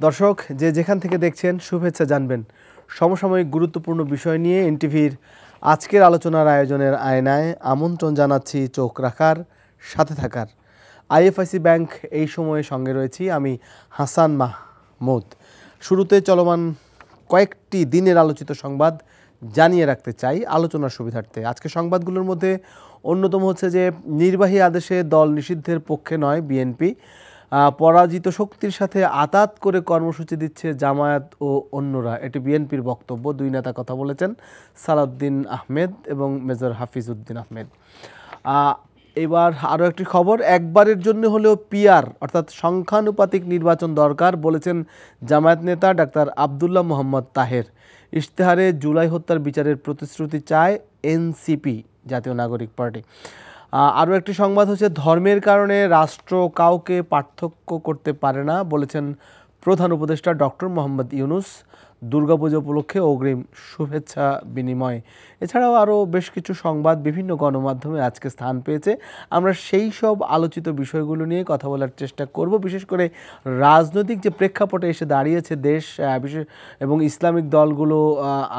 দর্শক যে যেখান থেকে দেখছেন শুভেচ্ছা জানবেন। সমসাময়িক গুরুত্বপূর্ণ বিষয় নিয়ে এনটিভির আজকের আলোচনার আয়োজনের আয়নায় আমন্ত্রণ জানাচ্ছি চোখ রাখার, সাথে থাকার। আইএফআইসি ব্যাংক এই সময়ে সঙ্গে রয়েছি আমি হাসান মাহমুদ। শুরুতে চলমান কয়েকটি দিনের আলোচিত সংবাদ জানিয়ে রাখতে চাই আলোচনার সুবিধার্থে। আজকে সংবাদগুলোর মধ্যে অন্যতম হচ্ছে যে নির্বাহী আদেশে দল নিষিদ্ধের পক্ষে নয় বিএনপি, পরাজিত শক্তির সাথে আতাত করে কর্মসূচি দিচ্ছে জামায়াত ও অন্যরা, এটি বিএনপির বক্তব্য। দুই নেতা কথা বলেছেন, সালাউদ্দিন আহমেদ এবং মেজর হাফিজ উদ্দিন আহমেদ। এবার আরও একটি খবর, একবারের জন্য হলেও পিআর অর্থাৎ সংখ্যানুপাতিক নির্বাচন দরকার বলেছেন জামায়াত নেতা ডাক্তার আবদুল্লাহ মোহাম্মদ তাহের। ইশতেহারে জুলাই হত্যার বিচারের প্রতিশ্রুতি চায় এনসিপি, জাতীয় নাগরিক পার্টি। আরও একটি সংবাদ হচ্ছে, ধর্মের কারণে রাষ্ট্র কাউকে পার্থক্য করতে পারে না বলেছেন প্রধান উপদেষ্টা ডক্টর মোহাম্মদ ইউনুস। দুর্গাপুজো উপলক্ষে অগ্রিম শুভেচ্ছা বিনিময়। এছাড়াও আরও বেশ কিছু সংবাদ বিভিন্ন গণমাধ্যমে আজকে স্থান পেয়েছে। আমরা সেই সব আলোচিত বিষয়গুলো নিয়ে কথা বলার চেষ্টা করব। বিশেষ করে রাজনৈতিক যে প্রেক্ষাপটে এসে দাঁড়িয়েছে দেশ, বিশেষ এবং ইসলামিক দলগুলো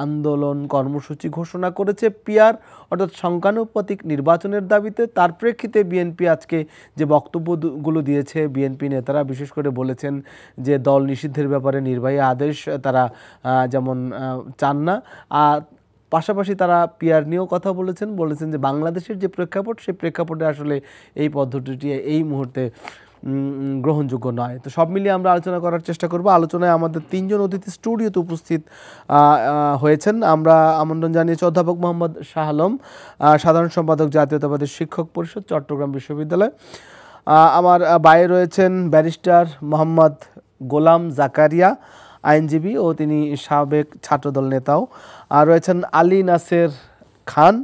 আন্দোলন কর্মসূচি ঘোষণা করেছে পিআর অর্থাৎ সংখ্যানুপাতিক নির্বাচনের দাবিতে। তার প্রেক্ষিতে বিএনপি আজকে যে বক্তব্যগুলো দিয়েছে, বিএনপি নেতারা বিশেষ করে বলেছেন যে দল নিষিদ্ধের ব্যাপারে নির্বাহী আদেশ তারা যেমন চান না, আর পাশাপাশি তারা পিআর নিয়েও কথা বলেছেন যে বাংলাদেশের যে প্রেক্ষাপট, সেই প্রেক্ষাপটে আসলে এই পদ্ধতিটি এই মুহূর্তে গ্রহণযোগ্য নয়। তো সব মিলিয়ে আমরা আলোচনা করার চেষ্টা করব। আলোচনায় আমাদের তিনজন অতিথি স্টুডিওতে উপস্থিত হয়েছেন। আমরা আমন্ত্রণ জানিয়েছি অধ্যাপক মোহাম্মদ শাহ আলম, সাধারণ সম্পাদক জাতীয়তাবাদী শিক্ষক পরিষদ, চট্টগ্রাম বিশ্ববিদ্যালয়। আমার বাইরে রয়েছেন ব্যারিস্টার মোহাম্মদ গোলাম জাকারিয়া, আইনজীবী ও তিনি সাবেক ছাত্রদল নেতাও। আর রয়েছেন আলী নাসের খান,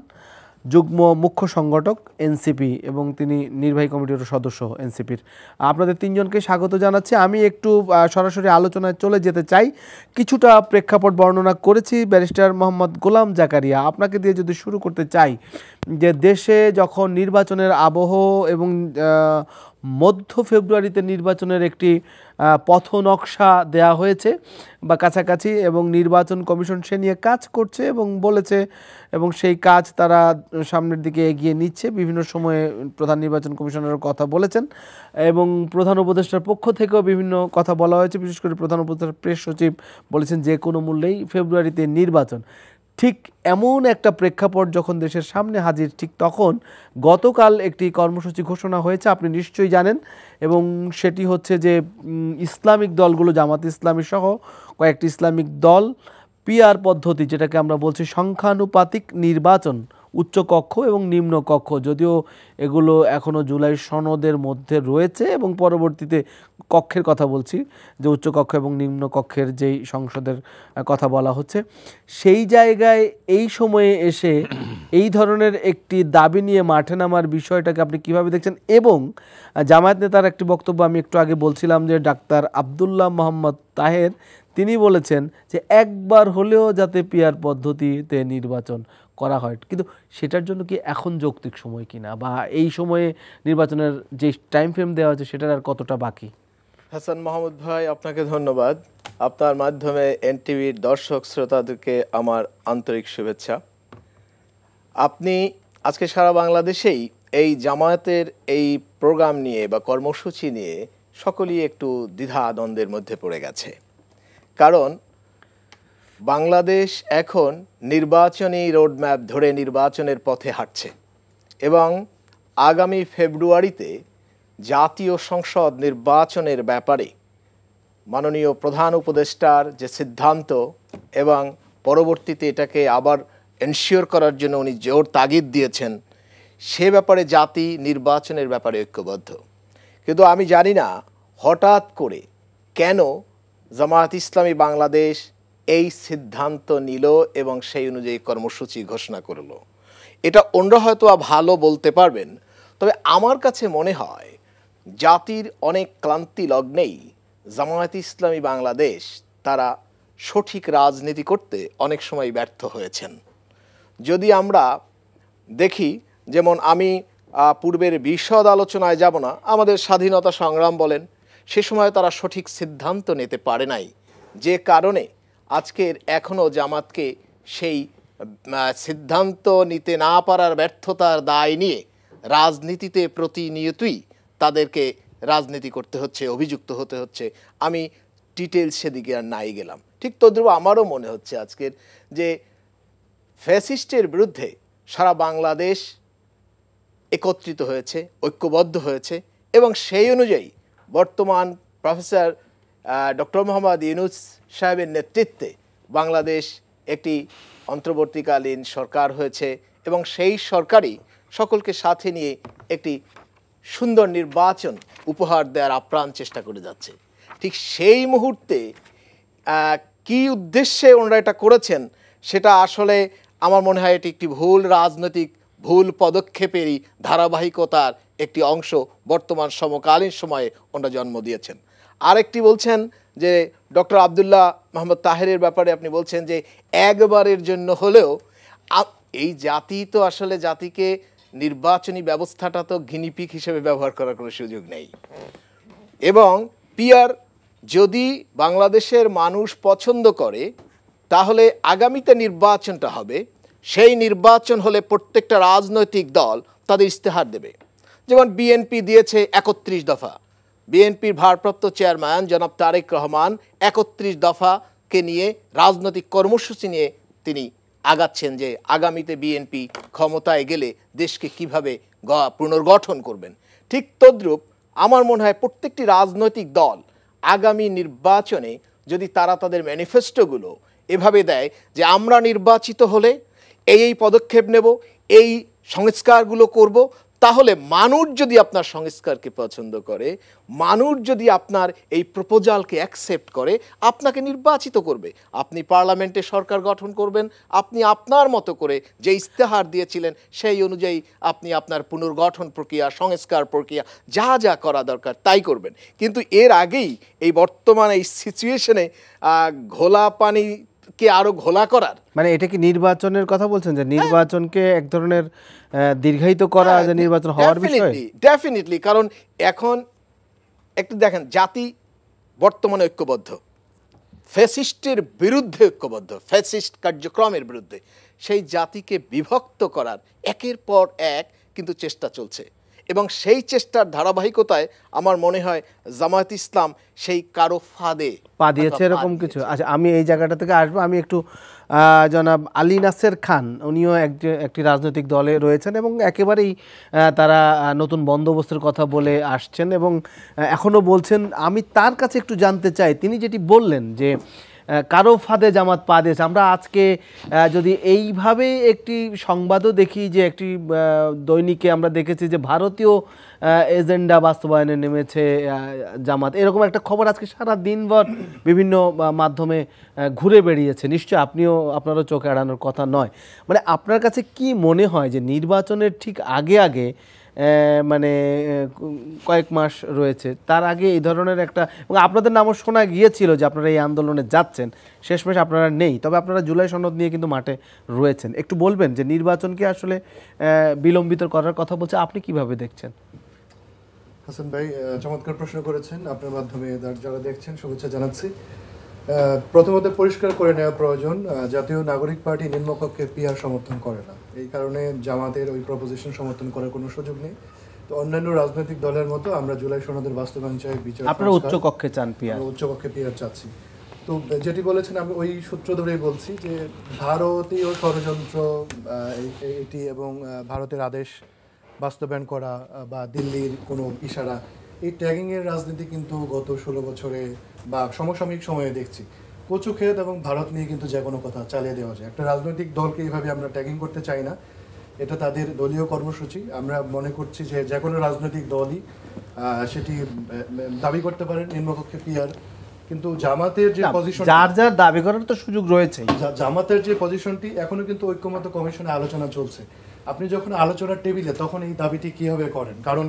যুগ্ম মুখ্য সংগঠক এনসিপি এবং তিনি নির্বাহী কমিটির সদস্য এনসিপির। আপনাদের তিনজনকে স্বাগত জানাচ্ছি। আমি একটু সরাসরি আলোচনায় চলে যেতে চাই। কিছুটা প্রেক্ষাপট বর্ণনা করেছি। ব্যারিস্টার মোহাম্মদ গোলাম জাকারিয়া, আপনাকে দিয়ে যদি শুরু করতে চাই, যে দেশে যখন নির্বাচনের আবহ এবং মধ্য ফেব্রুয়ারিতে নির্বাচনের একটি পথ নকশা দেয়া হয়েছে বা কাছাকাছি, এবং নির্বাচন কমিশন সে নিয়ে কাজ করছে এবং বলেছে, এবং সেই কাজ তারা সামনের দিকে এগিয়ে নিচ্ছে। বিভিন্ন সময়ে প্রধান নির্বাচন কমিশনারের কথা বলেছেন এবং প্রধান উপদেষ্টার পক্ষ থেকেও বিভিন্ন কথা বলা হয়েছে। বিশেষ করে প্রধান উপদেষ্টার প্রেস সচিব বলেছেন যে কোনো মূল্যেই ফেব্রুয়ারিতে নির্বাচন। ঠিক এমন একটা প্রেক্ষাপট যখন দেশের সামনে হাজির, ঠিক তখন গতকাল একটি কর্মসূচি ঘোষণা হয়েছে, আপনি নিশ্চয়ই জানেন, এবং সেটি হচ্ছে যে ইসলামিক দলগুলো, জামাত ইসলামী সহ কয়েকটি ইসলামিক দল পিআর পদ্ধতি, যেটাকে আমরা বলছি সংখ্যানুপাতিক নির্বাচন, উচ্চকক্ষ এবং নিম্নকক্ষ, যদিও এগুলো এখনও জুলাই সনদের মধ্যে রয়েছে এবং পরবর্তীতে কক্ষের কথা বলছি, যে উচ্চকক্ষ এবং নিম্নকক্ষের যেই সংসদের কথা বলা হচ্ছে, সেই জায়গায় এই সময়ে এসে এই ধরনের একটি দাবি নিয়ে মাঠে নামার বিষয়টাকে আপনি কিভাবে দেখছেন? এবং জামায়াত নেতার একটি বক্তব্য আমি একটু আগে বলছিলাম যে ডাক্তার আবদুল্লাহ মোহাম্মদ তাহের, তিনি বলেছেন যে একবার হলেও যাতে পিআর পদ্ধতিতে নির্বাচন করা হয়, কিন্তু সেটার জন্য কি এখন যৌক্তিক সময় কিনা, বা এই সময়ে নির্বাচনের যে টাইম ফ্রেম দেওয়া হয়েছে সেটার আর কতটা বাকি? হাসান মাহমুদ ভাই, আপনাকে ধন্যবাদ। আপনার মাধ্যমে এনটিভির দর্শক শ্রোতাদেরকে আমার আন্তরিক শুভেচ্ছা। আপনি আজকে সারা বাংলাদেশেই এই জামায়াতের এই প্রোগ্রাম নিয়ে বা কর্মসূচি নিয়ে সকলেই একটু দ্বিধা দ্বন্দ্বের মধ্যে পড়ে গেছে, কারণ বাংলাদেশ এখন নির্বাচনী রোডম্যাপ ধরে নির্বাচনের পথে হাঁটছে এবং আগামী ফেব্রুয়ারিতে জাতীয় সংসদ নির্বাচনের ব্যাপারে মাননীয় প্রধান উপদেষ্টার যে সিদ্ধান্ত এবং পরবর্তীতে এটাকে আবার এনশিওর করার জন্য উনি জোর তাগিদ দিয়েছেন, সে ব্যাপারে জাতি নির্বাচনের ব্যাপারে ঐক্যবদ্ধ। কিন্তু আমি জানি না হঠাৎ করে কেন জামায়াত ইসলামী বাংলাদেশ এই সিদ্ধান্ত নিল এবং সেই অনুযায়ী কর্মসূচি ঘোষণা করল। এটা অন্যরা হয়তো ভালো বলতে পারবেন, তবে আমার কাছে মনে হয় জাতির অনেক ক্লান্তি লগ্নেই জামায়াত ইসলামী বাংলাদেশ তারা সঠিক রাজনীতি করতে অনেক সময় ব্যর্থ হয়েছেন। যদি আমরা দেখি, যেমন আমি পূর্বের বিশদ আলোচনায় যাব না, আমাদের স্বাধীনতা সংগ্রাম বলেন, সে সময় তারা সঠিক সিদ্ধান্ত নিতে পারে নাই, যে কারণে আজকের এখনও জামাতকে সেই সিদ্ধান্ত নিতে না পারার ব্যর্থতার দায় নিয়ে রাজনীতিতে প্রতিনিয়তই তাদেরকে রাজনীতি করতে হচ্ছে, অভিযুক্ত হতে হচ্ছে। আমি ডিটেলস সেদিকে আর নাই গেলাম। ঠিক তদ্রুপ আমারও মনে হচ্ছে আজকের যে ফ্যাসিস্টের বিরুদ্ধে সারা বাংলাদেশ একত্রিত হয়েছে, ঐক্যবদ্ধ হয়েছে, এবং সেই অনুযায়ী বর্তমান প্রফেসর ডক্টর মোহাম্মদ ইউনূস সাহেবের নেতৃত্বে বাংলাদেশ একটি অন্তর্বর্তীকালীন সরকার হয়েছে, এবং সেই সরকারই সকলকে সাথে নিয়ে একটি সুন্দর নির্বাচন উপহার দেওয়ার আপ্রাণ চেষ্টা করে যাচ্ছে। ঠিক সেই মুহূর্তে কি উদ্দেশ্যে ওনারা এটা করেছেন সেটা আসলে আমার মনে হয় এটি একটি ভুল রাজনৈতিক ভুল পদক্ষেপেরই ধারাবাহিকতার একটি অংশ বর্তমান সমকালীন সময়ে ওনারা জন্ম দিয়েছেন। আরেকটি বলছেন যে ডক্টর আবদুল্লাহ মোহাম্মদ তাহেরের ব্যাপারে আপনি বলছেন যে একবারের জন্য হলেও এই জাতি তো আসলে জাতিকে নির্বাচনী ব্যবস্থাটা তো গিনিপিগ হিসেবে ব্যবহার করার কোনো সুযোগ নেই, এবং পিয়ার যদি বাংলাদেশের মানুষ পছন্দ করে তাহলে আগামীতে নির্বাচনটা হবে, সেই নির্বাচন হলে প্রত্যেকটা রাজনৈতিক দল তাদের ইস্তেহার দেবে। যেমন বিএনপি দিয়েছে 31 দফা, বিএনপির ভারপ্রাপ্ত চেয়ারম্যান জনাব তারেক রহমান 31 দফাকে নিয়ে রাজনৈতিক কর্মসূচি নিয়ে তিনি আগাচ্ছেন যে আগামীতে বিএনপি ক্ষমতায় গেলে দেশকে কিভাবে পুনর্গঠন করবেন। ঠিক তদ্রূপ আমার মনে হয় প্রত্যেকটি রাজনৈতিক দল আগামী নির্বাচনে যদি তারা তাদের ম্যানিফেস্টোগুলো এভাবে দেয় যে আমরা নির্বাচিত হলে এই পদক্ষেপ নেব, এই সংস্কারগুলো করব, তাহলে মানুষ যদি আপনার সংস্কারকে পছন্দ করে, মানুষ যদি আপনার এই প্রপোজালকে অ্যাকসেপ্ট করে, আপনাকে নির্বাচিত করবে। আপনি পার্লামেন্টে সরকার গঠন করবেন, আপনি আপনার মতো করে যে ইস্তেহার দিয়েছিলেন সেই অনুযায়ী আপনি আপনার পুনর্গঠন প্রক্রিয়া, সংস্কার প্রক্রিয়া যা যা করা দরকার তাই করবেন। কিন্তু এর আগেই এই বর্তমান এই সিচুয়েশনে ঘোলা পানি কে আরো ঘোলা করার, মানে এটা কি নির্বাচনের কথা বলছেন যে নির্বাচনকে এক ধরনের দীর্ঘায়িত করা, যে নির্বাচন হওয়ার বিষয়? ডেফিনেটলি, কারণ এখন একটু দেখেন জাতি বর্তমানে ঐক্যবদ্ধ, ফ্যাসিস্টের বিরুদ্ধে ঐক্যবদ্ধ, ফ্যাসিস্ট কার্যক্রমের বিরুদ্ধে। সেই জাতিকে বিভক্ত করার একের পর এক কিন্তু চেষ্টা চলছে, এবং সেই চেষ্টার ধারাবাহিকতায় আমার মনে হয় জামায়াত ইসলাম সেই কারো ফাঁদে পা দিয়েছে এরকম কিছু। আচ্ছা, আমি এই জায়গাটা থেকে আসবো। আমি একটু জনাব আলী নাসের খান, উনিও একটি রাজনৈতিক দলে রয়েছেন এবং একেবারেই তারা নতুন বন্দোবস্তের কথা বলে আসছেন এবং এখনও বলছেন। আমি তার কাছে একটু জানতে চাই, তিনি যেটি বললেন যে কারো ফাঁদে জামাত পা দিয়েছে। আমরা আজকে যদি এইভাবে একটি সংবাদও দেখি যে একটি দৈনিকে আমরা দেখেছি যে ভারতীয় এজেন্ডা বাস্তবায়নে নেমেছে জামাত, এরকম একটা খবর আজকে সারা দিনভর বিভিন্ন মাধ্যমে ঘুরে বেরিয়েছে। নিশ্চয় আপনারও চোখে এড়ানোর কথা নয়। মানে আপনার কাছে কি মনে হয় যে নির্বাচনের ঠিক আগে আগে, মানে কয়েক মাস রয়েছে, তার আগে এই ধরনের একটা, এবং আপনাদের নামও শোনা গিয়েছিল যে আপনারা এই আন্দোলনে যাচ্ছেন, শেষমেশ আপনারা নেই, তবে আপনারা জুলাই সনদ নিয়ে কিন্তু মাঠে রয়েছেন। একটু বলবেন যে নির্বাচনকে আসলে বিলম্বিত করার কথা বলছে, আপনি কিভাবে দেখছেন? হাসান ভাই চমৎকার প্রশ্ন করেছেন, আপনার মাধ্যমে যারা দেখছেন শুভেচ্ছা জানাচ্ছি। প্রথমত পরিষ্কার করে নেওয়া প্রয়োজন, জাতীয় নাগরিক পার্টি নিম্নকক্ষে পিআর সমর্থন করে না, এই কারণে জামাতের ওই প্রপোজিশন সমর্থন করার কোনো সুযোগ নেই। তো অন্যান্য রাজনৈতিক দলের মতো আমরা জুলাই সনদের বাস্তবায়ন চাই, বিচার আপনারা উচ্চ কক্ষে চান পিআর, উচ্চ কক্ষে পিআর চাচ্ছি। তো যেটি বলেছেন আমি ওই সূত্র ধরেই বলছি যে ভারতীয় ষড়যন্ত্র এটি এবং ভারতের আদেশ বাস্তবায়ন করা বা দিল্লির কোনো ইশারা, এই ট্যাগিংয়ের রাজনীতি কিন্তু গত 16 বছরে বা সমসাময়িক সময়ে দেখছি। কচুক্ষেত এবং ভারত নিয়ে কিন্তু যে কোনো কথা চালিয়ে দেওয়া যায়। একটা রাজনৈতিক দলকে এইভাবে আমরা ট্যাগিং করতে চাই না, এটা তাদের দলীয় কর্মসূচি। আমরা মনে করছি যে কোনো রাজনৈতিক দলই সেটি দাবি করতে পারেন নিম্নকক্ষে পিআর, কিন্তু জামাতের যে পজিশন, যার যার দাবি করার তো সুযোগ রয়েছে, জামাতের যে পজিশনটি এখনো কিন্তু ঐক্যমত কমিশনে আলোচনা চলছে। আপনি যখন আলোচনার টেবিলে তখন এই দাবিটি কিভাবে করেন? কারণ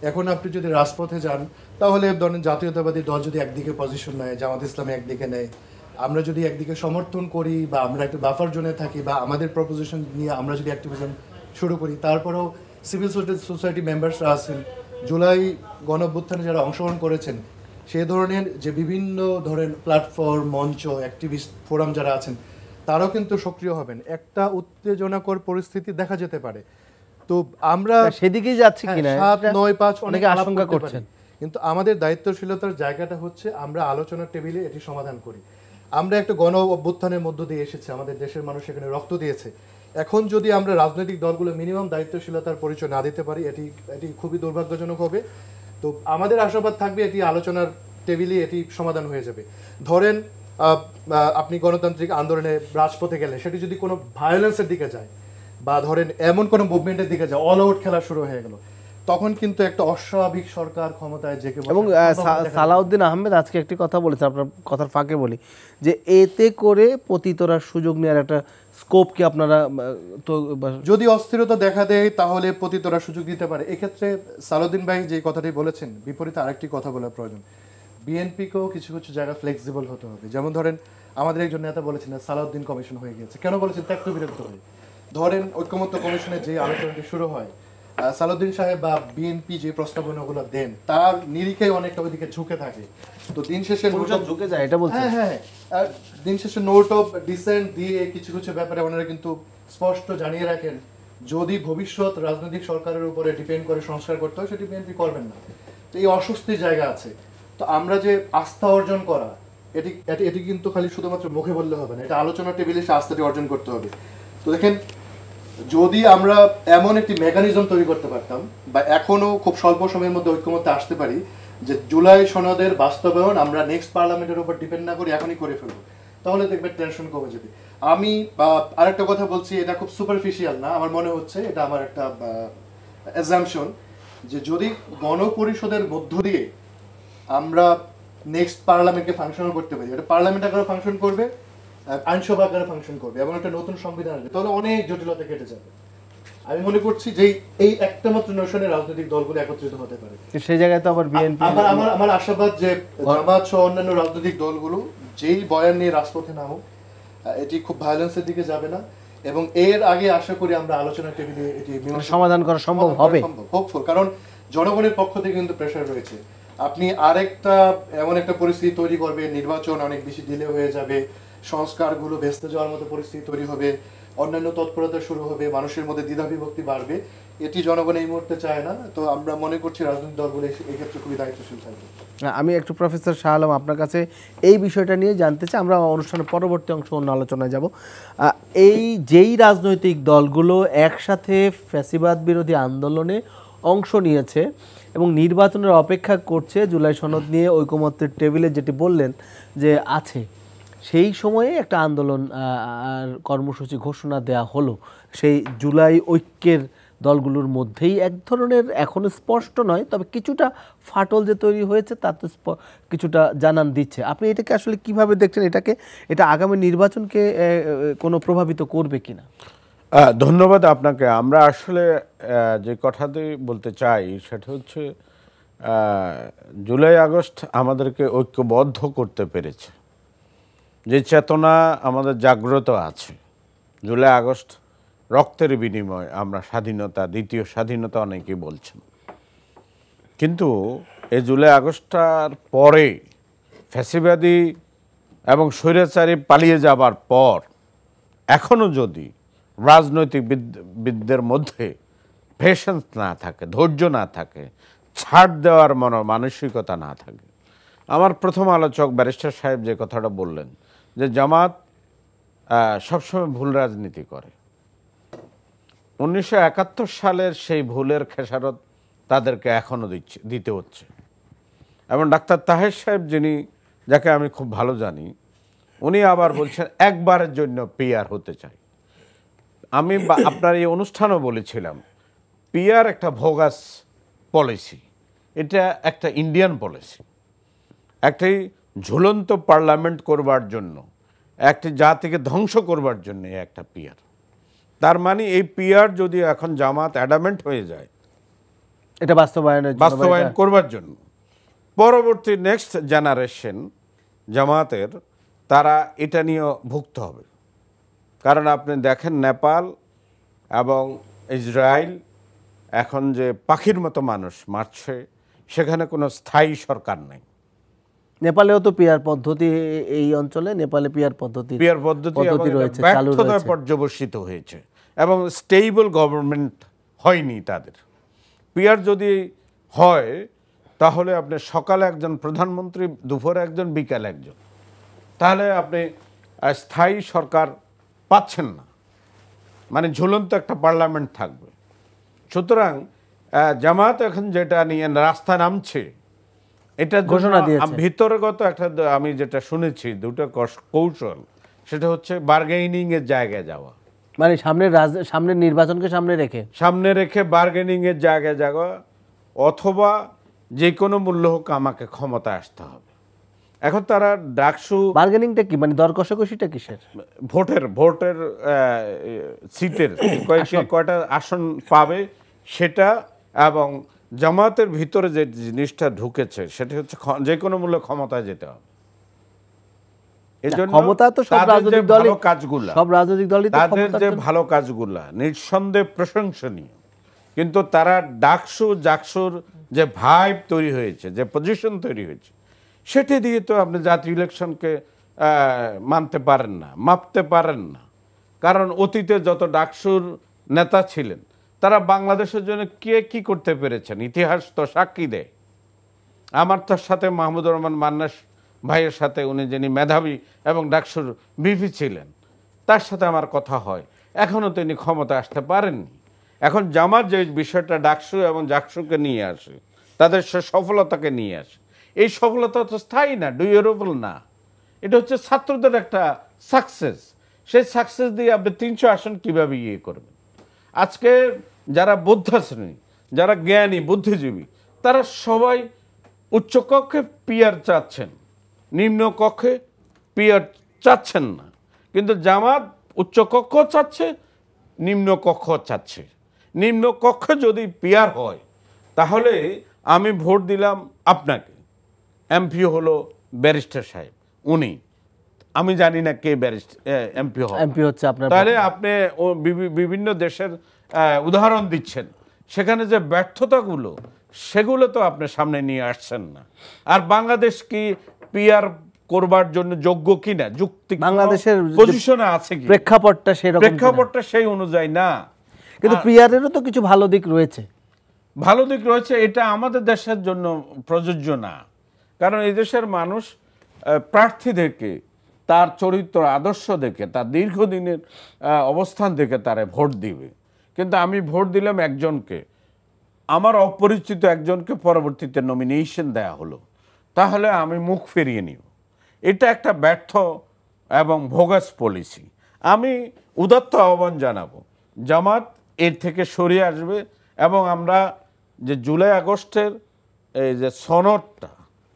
এখন আপনি যদি রাজপথে যান তাহলে ধরেন জাতীয়তাবাদী দল যদি একদিকে পজিশন নেয়, জামাত ইসলামী একদিকে নেয়, আমরা যদি একদিকে সমর্থন করি বা আমরা একটা বাফার জোনে থাকি বা আমাদের প্রপোজিশন নিয়ে আমরা যদি অ্যাক্টিভিজম শুরু করি, তারপরেও সিভিল সোসাইটি মেম্বার্সরা আছেন, জুলাই গণঅভ্যুত্থানে যারা অংশগ্রহণ করেছেন সেই ধরনের যে বিভিন্ন ধরেন প্ল্যাটফর্ম, মঞ্চ, অ্যাক্টিভিস্ট ফোরাম যারা আছেন তারাও কিন্তু সক্রিয় হবেন। একটা উত্তেজনাকর পরিস্থিতি দেখা যেতে পারে। তো আমরা সেদিকেই যাচ্ছি কিনা 7, 9, 5 অনেকে আশঙ্কা করছেন, কিন্তু আমাদের দায়িত্বশীলতার জায়গাটা হচ্ছে আমরা আলোচনার টেবিলে এটি সমাধান করি। আমরা একটা গণ অভ্যুত্থানের মধ্য দিয়ে এসেছি, আমাদের দেশের মানুষ এখানে রক্ত দিয়েছে। এখন যদি আমরা রাজনৈতিক দলগুলো মিনিমাম দায়িত্বশীলতার পরিচয় না দিতে পারি, এটি খুবই দুর্ভাগ্যজনক হবে। তো আমাদের আশাবাদ থাকবে এটি আলোচনার টেবিলে এটি সমাধান হয়ে যাবে। ধরেন আপনি গণতান্ত্রিক আন্দোলনে রাজপথে গেলে সেটি যদি কোনো ভায়োলেন্সের দিকে যায়, বা ধরেন এমন কোনো মুভমেন্টের দিকে যায়, অল আউট খেলা শুরু হয়ে গেল, তখন কিন্তু একটা অস্বাভাবিক সরকার ক্ষমতায় জেগে বসে। এবং সালাউদ্দিন আহমেদ আজকে একটি কথা বলেছে, আপনার কথার ফাঁকে বলি, যে এতে করে পতিতরা সুযোগ নেওয়ার একটা স্কোপ কি আপনারা তো যদি অস্থিরতা দেখা দেয় তাহলে পতিতরা সুযোগ দিতে পারে। এক্ষেত্রে সালাউদ্দিন ভাই যে কথাটি বলেছেন বিপরীতে আরেকটি কথা বলার প্রয়োজন। বিএনপিকেও কিছু কিছু জায়গা ফ্লেক্সিবল হতে হবে। যেমন ধরেন আমাদের একজন নেতা বলেছেন সালাউদ্দিন কমিশন হয়ে গিয়েছে, কেন বলেছেন? ত্যাক্ত বিরক্ত হয়ে। ধরেন ঐক্যমত্য কমিশনের যে আলোচনাটি শুরু হয়, সালাউদ্দিন সাহেব বা বিএনপি যে প্রস্তাবনাগুলো দেন তার নিরিখে অনেকটা ওইদিকে ঝুঁকে থাকে। তো দিন শেষে ঝুঁকে যায়, এটা বলছেন। হ্যাঁ, দিন শেষে নোট অফ ডিসেন্ট দিয়ে কিছু কিছু ব্যাপারে ওনারা কিন্তু স্পষ্ট জানিয়ে রাখেন যদি ভবিষ্যৎ রাজনৈতিক সরকারের উপরে ডিপেন্ড করে সংস্কার করতে হয় সেটি বিএনপি করবেন না। তো এই অস্বস্তির জায়গা আছে। তো আমরা যে আস্থা অর্জন করা, এটি কিন্তু খালি শুধুমাত্র মুখে বললে হবে না, এটা আলোচনা টেবিলে সে আস্থাটি অর্জন করতে হবে। তো দেখেন, যদি আমরা এমন একটি মেকানিজম তৈরি করতে পারতাম বা এখনো খুব স্বল্প সময়ের মধ্যে ঐক্যমত্যে আসতে পারি যে জুলাই সনদের বাস্তবায়ন আমরা নেক্সট পার্লামেন্টের উপর ডিপেন্ড না করে এখনই করে ফেলবো, তাহলে দেখবেন টেনশন কমে যাবে। আমি আরেকটা কথা বলছি, এটা খুব সুপারফিশিয়াল না, আমার মনে হচ্ছে এটা আমার একটা অ্যাজাম্পশন, যে যদি গণপরিষদের মধ্য দিয়ে আমরা নেক্সট পার্লামেন্টকে ফাংশনাল করতে পারি, এটা পার্লামেন্ট আকারে ফাংশন করবে, আইনসভা আকারে ফাংশন করবে এবং একটা নতুন সংবিধান আসবে, তাহলে অনেক জটিলতা কেটে যাবে। আমি মনে করছি যে এই একটা মাত্র নৈশনে রাজনৈতিক দলগুলো একত্রিত হতে পারে। সেই জায়গায় তো আবার বিএনপি, আমার আশাবাদ যে জামাত সহ অন্যান্য রাজনৈতিক দলগুলো যেই বয়ান নিয়ে রাজপথে নামুক, এটি খুব ভায়োলেন্সের দিকে যাবে না এবং এর আগে আশা করি আমরা আলোচনা টেবিলে এটি সমাধান করা সম্ভব হবে, হোপফুল। কারণ জনগণের পক্ষ থেকে কিন্তু প্রেশার রয়েছে। আপনি আরেকটা এমন একটা পরিস্থিতি তৈরি করবে, নির্বাচন অনেক বেশি ডিলে হয়ে যাবে, সংস্কারগুলো ভেস্তে যাওয়ার মতো পরিস্থিতি তৈরি হবে, অন্যান্য তৎপরতা শুরু হবে, মানুষের মধ্যে দ্বিধাবিভক্তি বাড়বে, এটি জনগণ এই মুহূর্তে চায় না। তো আমরা মনে করছি রাজনৈতিক দলগুলো এই ক্ষেত্রে খুবই দায়িত্বশীল থাকবে। আমি একটু প্রফেসর শাহ আলম আপনার কাছে এই বিষয়টা নিয়ে জানতে চাই, আমরা অনুষ্ঠানের পরবর্তী অংশ অন্য আলোচনায় যাব। এই যেই রাজনৈতিক দলগুলো একসাথে ফ্যাসিবাদ বিরোধী আন্দোলনে অংশ নিয়েছে এবং নির্বাচনের অপেক্ষা করছে, জুলাই সনদ নিয়ে ঐকমত্যের টেবিলে যেটি বললেন যে আছে, সেই সময়ে একটা আন্দোলন আর কর্মসূচি ঘোষণা দেয়া হলো, সেই জুলাই ঐক্যের দলগুলোর মধ্যেই এক ধরনের এখনো স্পষ্ট নয়, তবে কিছুটা ফাটল যে তৈরি হয়েছে তা তো কিছুটা জানান দিচ্ছে। আপনি এটাকে আসলে কিভাবে দেখছেন? এটা আগামী নির্বাচনকে কোনো প্রভাবিত করবে কিনা? ধন্যবাদ আপনাকে। আমরা আসলে যে কথাটি বলতে চাই সেটা হচ্ছে জুলাই আগস্ট আমাদেরকে ঐক্যবদ্ধ করতে পেরেছে, যে চেতনা আমাদের জাগ্রত আছে। জুলাই আগস্ট রক্তের বিনিময় আমরা স্বাধীনতা, দ্বিতীয় স্বাধীনতা অনেকেই বলছেন, কিন্তু এই জুলাই আগস্টটার পরে ফ্যাসিবাদী এবং স্বৈরাচারী পালিয়ে যাবার পর এখনও যদি রাজনৈতিকবিদদের মধ্যে পেশেন্স না থাকে, ধৈর্য না থাকে, ছাড় দেওয়ার মানসিকতা না থাকে, আমার প্রথম আলোচক ব্যারিস্টার সাহেব যে কথাটা বললেন যে জামাত সবসময় ভুল রাজনীতি করে, 1971 সালের সেই ভুলের খেসারত তাদেরকে এখনও দিতে হচ্ছে। এবং ডাক্তার তাহের সাহেব, যাকে আমি খুব ভালো জানি, উনি আবার বলছেন একবারের জন্য পিআর হতে চাই। আমি আপনার এই অনুষ্ঠানও বলেছিলাম, পিআর একটা ভোগাস পলিসি, এটা একটা ইন্ডিয়ান পলিসি, একটি ঝুলন্ত পার্লামেন্ট করবার জন্য, একটি জাতিকে ধ্বংস করবার জন্য একটা পিআর। তার মানে এই পিআর যদি এখন জামাত অ্যাডামেন্ট হয়ে যায় এটা বাস্তবায়ন করবার জন্য, পরবর্তী নেক্সট জেনারেশন জামাতের তারা এটা নিয়ে ভুক্ত হবে। কারণ আপনি দেখেন নেপাল এবং ইসরায়েল এখন যে পাখির মতো মানুষ মারছে, সেখানে কোনো স্থায়ী সরকার নেই, নেপালেও তো পিয়ার পদ্ধতি, এই অঞ্চলে নেপালে পিয়ার পদ্ধতি রয়েছে, চালু ব্যর্থতায় রয়েছে। পর্যবসিত হয়েছে এবং স্টেবল গভর্নমেন্ট হয়নি তাদের। পিয়ার যদি হয় তাহলে আপনি সকালে একজন প্রধানমন্ত্রী, দুপুরে একজন, বিকালে একজন, তাহলে আপনি স্থায়ী সরকার পাচ্ছেন না, মানে ঝুলন্ত একটা পার্লামেন্ট থাকবে। সুতরাং জামাত এখন যেটা নিয়ে রাস্তা নামছে, এটা ঘোষণা দিয়েছে। ভিতরগত একটা, আমি যেটা শুনেছি দুটো কৌশল, সেটা হচ্ছে বার্গেনিং এর জায়গায় যাওয়া, মানে সামনের নির্বাচনকে সামনে রেখে বার্গেনিং এর জায়গায় যাওয়া, অথবা যে কোনো মূল্য হোক আমাকে ক্ষমতায় আসতে হবে। এখন তারা ডাকসু বার্গেনিংটা কি, মানে দর কষাকষিটা কিসের? ভোটের সিটের কয়টা আসন পাবে সেটা, এবং জামাতের ভিতরে যে জিনিসটা ঢুকেছে সেটা হচ্ছে যে কোনো মূল্যে ক্ষমতায় যেতে হবে। এজন্য ক্ষমতা তো সব রাজনৈতিক দলই, সব রাজনৈতিক দলই তাদের যে ভালো কাজগুলা নিঃসন্দেহে প্রশংসনীয়, কিন্তু তারা জাকসুর যে ভাইব তৈরি হয়েছে, যে পজিশন তৈরি হয়েছে, সেটি দিয়ে তো আপনি জাতীয় ইলেকশনকে মানতে পারেন না, মাপতে পারেন না। কারণ অতীতে যত ডাকসুর নেতা ছিলেন তারা বাংলাদেশের জন্য কে কি করতে পেরেছেন ইতিহাস তো সাক্ষী দেয়। আমার তার সাথে মাহমুদুর রহমান মান্নাস ভাইয়ের সাথে, উনি যিনি মেধাবী এবং ডাকসুর ভিপি ছিলেন, তার সাথে আমার কথা হয়, এখনও তিনি ক্ষমতা আসতে পারেননি। এখন জামাত যে বিষয়টা ডাকসু এবং জাকসুকে নিয়ে আসে, তাদের সে সফলতাকে নিয়ে আসে, এই সফলতা তো স্থায়ী না, ডুয়েবল না। এটা হচ্ছে ছাত্রদের একটা সাকসেস। সেই সাকসেস দিয়ে আপনি 300 আসন কিভাবে ইয়ে করবেন? আজকে যারা বৌদ্ধ শ্রেণী, যারা জ্ঞানী বুদ্ধিজীবী, তারা সবাই উচ্চকক্ষে পিয়ার চাচ্ছেন, নিম্ন কক্ষে পিয়ার চাচ্ছেন না। কিন্তু জামাত উচ্চকক্ষ চাচ্ছে, নিম্ন কক্ষ চাচ্ছে। নিম্ন কক্ষে যদি পিয়ার হয় তাহলে আমি ভোট দিলাম আপনাকে, এমপি হলো ব্যারিস্টার সাহেব, উনি, আমি জানি না কে ব্যারিস্টার এমপি হচ্ছে আপনার, তাহলে আপনি বিভিন্ন দেশের উদাহরণ দিচ্ছেন, সেখানে যে ব্যর্থতাগুলো সেগুলো তো আপনি সামনে নিয়ে আসছেন না। আর বাংলাদেশ কি পিয়ার করবার জন্য যোগ্য কিনা, যুক্তি বাংলাদেশের পজিশনে আছে কি, প্রেক্ষাপটটা সেই অনুযায়ী না। কিন্তু পিয়ারেরও তো কিছু ভালো দিক রয়েছে। ভালো দিক রয়েছে, এটা আমাদের দেশের জন্য প্রযোজ্য না। কারণ এই দেশের মানুষ প্রার্থী দেখে, তার চরিত্র আদর্শ দেখে, তার দীর্ঘদিনের অবস্থান দেখে তারা ভোট দিবে। কিন্তু আমি ভোট দিলাম একজনকে, আমার অপরিচিত একজনকে পরবর্তীতে নমিনেশন দেয়া হলো, তাহলে আমি মুখ ফিরিয়ে নিব। এটা একটা ব্যর্থ এবং ভোগাস পলিসি। আমি উদাত্ত আহ্বান জানাবো জামাত এর থেকে সরিয়ে আসবে, এবং আমরা যে জুলাই আগস্টের এই যে সনদটা,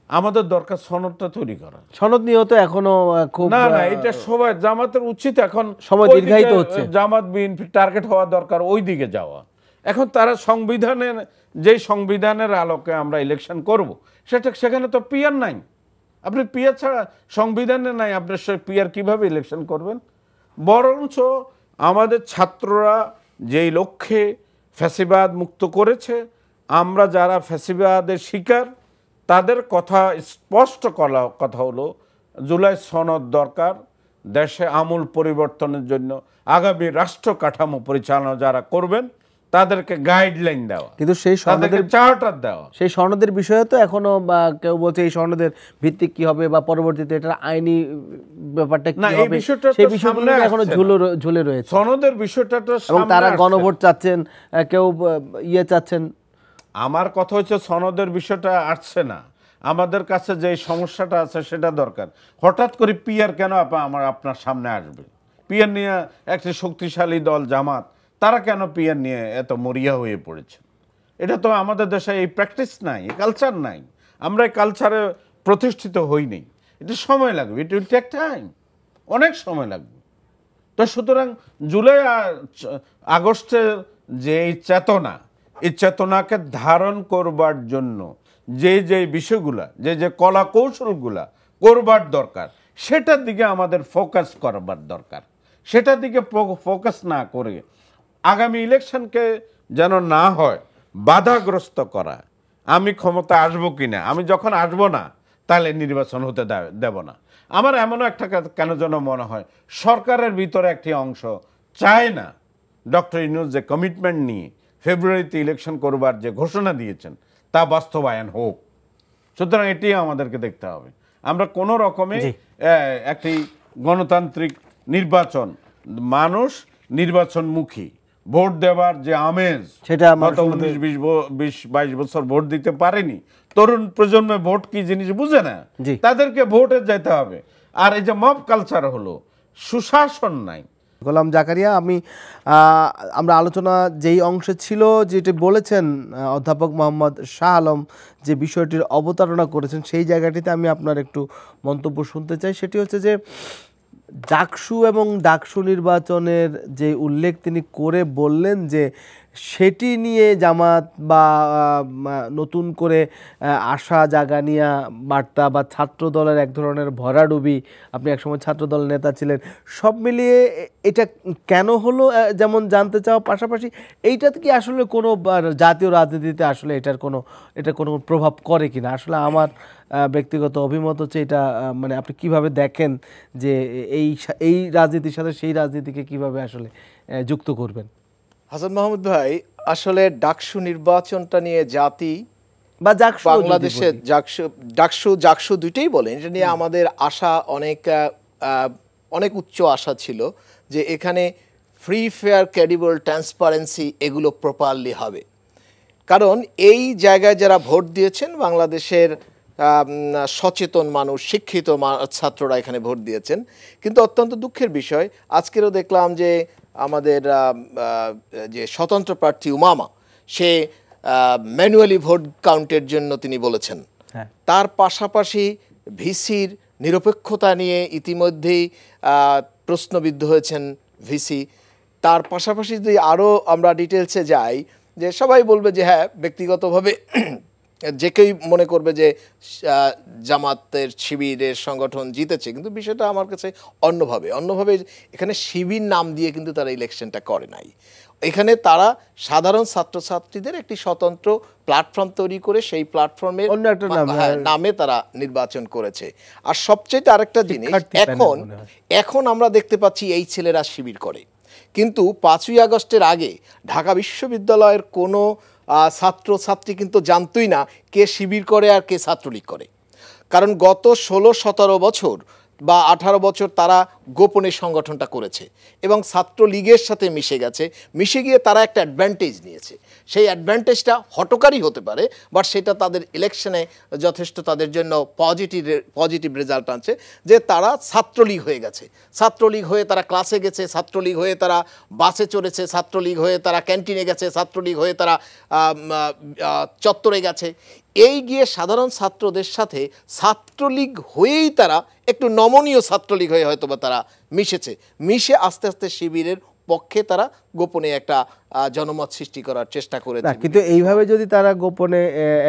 আমাদের দরকার সনদটা তৈরি করা। সনদ নিয়েও তো এখনো খুব না, এটা সবাই জামাতের উচিত, এখন সময় দীর্ঘায়িত হচ্ছে, জামাত বিএনপি টার্গেট হওয়া দরকার ওই দিকে যাওয়া। এখন তারা সংবিধানের আলোকে আমরা ইলেকশন করব, সেখানে তো পিয়ার নাই। আপনি পিয়ার ছাড়া সংবিধানে নাই, আপনি পিয়ার কিভাবে ইলেকশন করবেন? বরঞ্চ আমাদের ছাত্ররা যেই লক্ষ্যে ফ্যাসিবাদ মুক্ত করেছে, আমরা যারা ফ্যাসিবাদের শিকার, তাদের কথা স্পষ্ট কথা হলো জুলাই সনদ দরকার দেশে আমূল পরিবর্তনের জন্য। আগামী রাষ্ট্র কাঠামো পরিচালনা যারা করবেন তাদেরকে গাইডলাইন দেওয়া, কিন্তু সেই সনদের চার্টার দেওয়া, সেই সনদের বিষয়ে তো এখনো কেউ বলছে এই সনদের ভিত্তি কি হবে, বা পরবর্তীতে এটা আইনি ব্যাপারটা কি হবে, সেই বিষয়গুলো এখনো ঝুলে রয়েছে। সনদের বিষয়টা তো, এবং তারা গণভোট চাচ্ছেন, কেউ চাচ্ছেন। আমার কথা হচ্ছে সনদের বিষয়টা আসছে না, আমাদের কাছে যে সমস্যাটা আছে সেটা দরকার। হঠাৎ করে পিয়ার কেন আপনার সামনে আসবে? পিয়ার নিয়ে একটা শক্তিশালী দল জামাত, তারা কেন পিয়ার নিয়ে এত মরিয়া হয়ে পড়েছে? এটা তো আমাদের দেশে এই প্র্যাকটিস নাই, এই কালচার নাই, আমরা এই কালচারে প্রতিষ্ঠিত হইনি। এটা সময় লাগবে, ইট উইল টেক টাইম, অনেক সময় লাগবে। তো সুতরাং জুলাই আগস্টের যে চেতনা, এই চেতনাকে ধারণ করবার জন্য যে বিষয়গুলা, যে কলা কৌশলগুলা করবার দরকার, সেটার দিকে আমাদের ফোকাস করবার দরকার। সেটার দিকে ফোকাস না করে আগামী ইলেকশনকে যেন না হয় বাধাগ্রস্ত করা। আমি ক্ষমতা আসবো কিনা, আমি যখন আসবো না তাহলে নির্বাচন হতে দেব না। আমার এমনও একটা কেন যেন মনে হয় সরকারের ভিতরে একটি অংশ চায় না ডক্টর ইউনূস যে কমিটমেন্ট নিয়ে ফেব্রুয়ারিতে ইলেকশন করবার যে ঘোষণা দিয়েছেন তা বাস্তবায়ন হোক। সুতরাং এটি আমাদেরকে দেখতে হবে। আমরা কোনো রকমে একটি গণতান্ত্রিক নির্বাচন, মানুষ নির্বাচনমুখী, ভোট দেওয়ার যে আমেজ, সেটা গত 19-20-22 বছর ভোট দিতে পারেনি, তরুণ প্রজন্মে ভোট কি জিনিস বুঝে না, তাদেরকে ভোটে যেতে হবে। আর এই যে মব কালচার হলো, সুশাসন নাই। গোলাম জাকারিয়া, আমরা আলোচনা যেই অংশে ছিল যেটি বলেছেন অধ্যাপক মোহাম্মদ শাহ আলম যে বিষয়টির অবতারণা করেছেন, সেই জায়গাটিতে আমি আপনার একটু মন্তব্য শুনতে চাই। সেটি হচ্ছে যে ডাকসু এবং ডাকসু নির্বাচনের যে উল্লেখ তিনি করে বললেন যে সেটি নিয়ে জামাত বা নতুন করে আশা জাগানিয়া বার্তা বা ছাত্র দলের এক ধরনের ভরাডুবি, আপনি একসময় ছাত্র দলের নেতা ছিলেন, সব মিলিয়ে এটা কেন হলো যেমন জানতে চাও, পাশাপাশি এইটাতে কি আসলে কোনো জাতীয় রাজনীতিতে আসলে এটার কোনো প্রভাব করে কিনা। আসলে আমার ব্যক্তিগত অভিমত হচ্ছে এটা, মানে আপনি কিভাবে দেখেন যে এই রাজনীতির সাথে সেই রাজনীতিকে কিভাবে আসলে যুক্ত করবেন? হাসান মাহমুদ ভাই, আসলে ডাকসু নির্বাচনটা নিয়ে জাতি বা বাংলাদেশে ডাকসু দুইটাই বলেন, এটা নিয়ে আমাদের আশা অনেক উচ্চ আশা ছিল যে এখানে ফ্রি, ফেয়ার, ক্রেডিবল, ট্রান্সপারেন্সি এগুলো প্রপারলি হবে। কারণ এই জায়গায় যারা ভোট দিয়েছেন বাংলাদেশের সচেতন মানুষ, শিক্ষিত ছাত্ররা এখানে ভোট দিয়েছেন। কিন্তু অত্যন্ত দুঃখের বিষয়, আজকেরও দেখলাম যে আমাদের যে স্বতন্ত্র প্রার্থী উমামা, সে ম্যানুয়ালি ভোট কাউন্টের জন্য তিনি বলেছেন। তার পাশাপাশি ভিসির নিরপেক্ষতা নিয়ে ইতিমধ্যেই প্রশ্নবিদ্ধ হয়েছেন ভিসি। তার পাশাপাশি যদি আরও আমরা ডিটেলসে যাই, যে সবাই বলবে যে হ্যাঁ, ব্যক্তিগতভাবে যে কেউ মনে করবে যে জামাতের শিবিরের সংগঠন জিতেছে, কিন্তু বিষয়টা আমার কাছে অন্যভাবে এখানে শিবির নাম দিয়ে কিন্তু তারা ইলেকশনটা করে নাই। এখানে তারা সাধারণ ছাত্রছাত্রীদের একটি স্বতন্ত্র প্ল্যাটফর্ম তৈরি করে সেই প্ল্যাটফর্মের নামে তারা নির্বাচন করেছে। আর সবচেয়ে আরেকটা জিনিস, এখন আমরা দেখতে পাচ্ছি এই ছেলেরা শিবির করে, কিন্তু 5ই আগস্টের আগে ঢাকা বিশ্ববিদ্যালয়ের কোনো ছাত্রছাত্রী কিন্তু জানতই না কে শিবির করে আর কে ছাত্রলীগ করে। কারণ গত 16-17 বছর বা 18 বছর তারা গোপনে সংগঠনটা করেছে এবং ছাত্রলীগের সাথে মিশে গিয়ে তারা একটা অ্যাডভান্টেজ নিয়েছে। সেই অ্যাডভান্টেজটা হঠকারী হতে পারে, বাট সেটা তাদের ইলেকশনে যথেষ্ট তাদের জন্য পজিটিভ রেজাল্ট আনছে, যে তারা ছাত্রলীগ হয়ে গেছে। ছাত্রলীগ হয়ে তারা ক্লাসে গেছে, ছাত্রলীগ হয়ে তারা বাসে চড়েছে, ছাত্রলীগ হয়ে তারা ক্যান্টিনে গেছে, ছাত্রলীগ হয়ে তারা চত্বরে গেছে। এই গিয়ে সাধারণ ছাত্রদের সাথে ছাত্রলীগ হয়েই তারা একটু নমনীয় ছাত্রলীগ হয়ে হয়তো বা তারা মিশে আস্তে আস্তে শিবিরের পক্ষে তারা গোপনে একটা জনমত সৃষ্টি করার চেষ্টা করেছে। কিন্তু এইভাবে যদি তারা গোপনে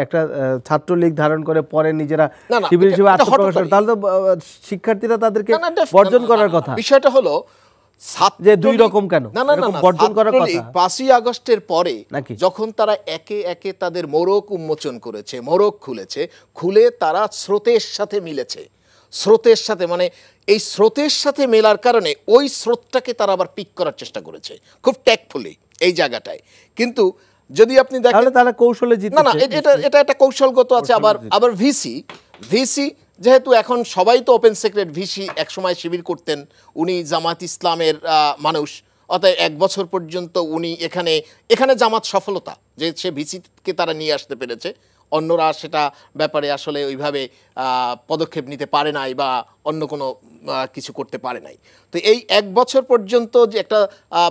একটা ছাত্রলীগ ধারণ করে পরে নিজেরা শিবির হিসেবে আত্মপ্রকাশ করে, তাহলে তো শিক্ষার্থীরা তাদেরকে বর্জন করার কথা। বিষয়টা হলো যে দুই রকম কেন বর্জন করার কথা। 5ই আগস্টের পরে যখন তারা একে একে তাদের মোড়ক উন্মোচন করেছে, মোড়ক খুলে তারা স্রোতের সাথে মিলেছে, স্রোতের সাথে, মানে এই স্রোতের সাথে মেলার কারণে ওই স্রোতটাকে তারা আবার পিক করার চেষ্টা করেছে খুব ট্যাক্টফুলি এই জায়গাটায়। কিন্তু যদি আপনি দেখেন তারা কৌশলে জিতে, না এটা একটা কৌশলগত আছে। আবার ভিসি যেহেতু এখন সবাই তো ওপেন সিক্রেট, ভিসি একসময় শিবির করতেন, উনি জামাত ইসলামের মানুষ, অতএব 1 বছর পর্যন্ত উনি এখানে জামাত সফলতা যে সে ভিসিকে তারা নিয়ে আসতে পেরেছে। অন্যরা সেটা ব্যাপারে আসলে ওইভাবে পদক্ষেপ নিতে পারে নাই বা অন্য কোনো কিছু করতে পারে নাই। তো এই 1 বছর পর্যন্ত যে একটা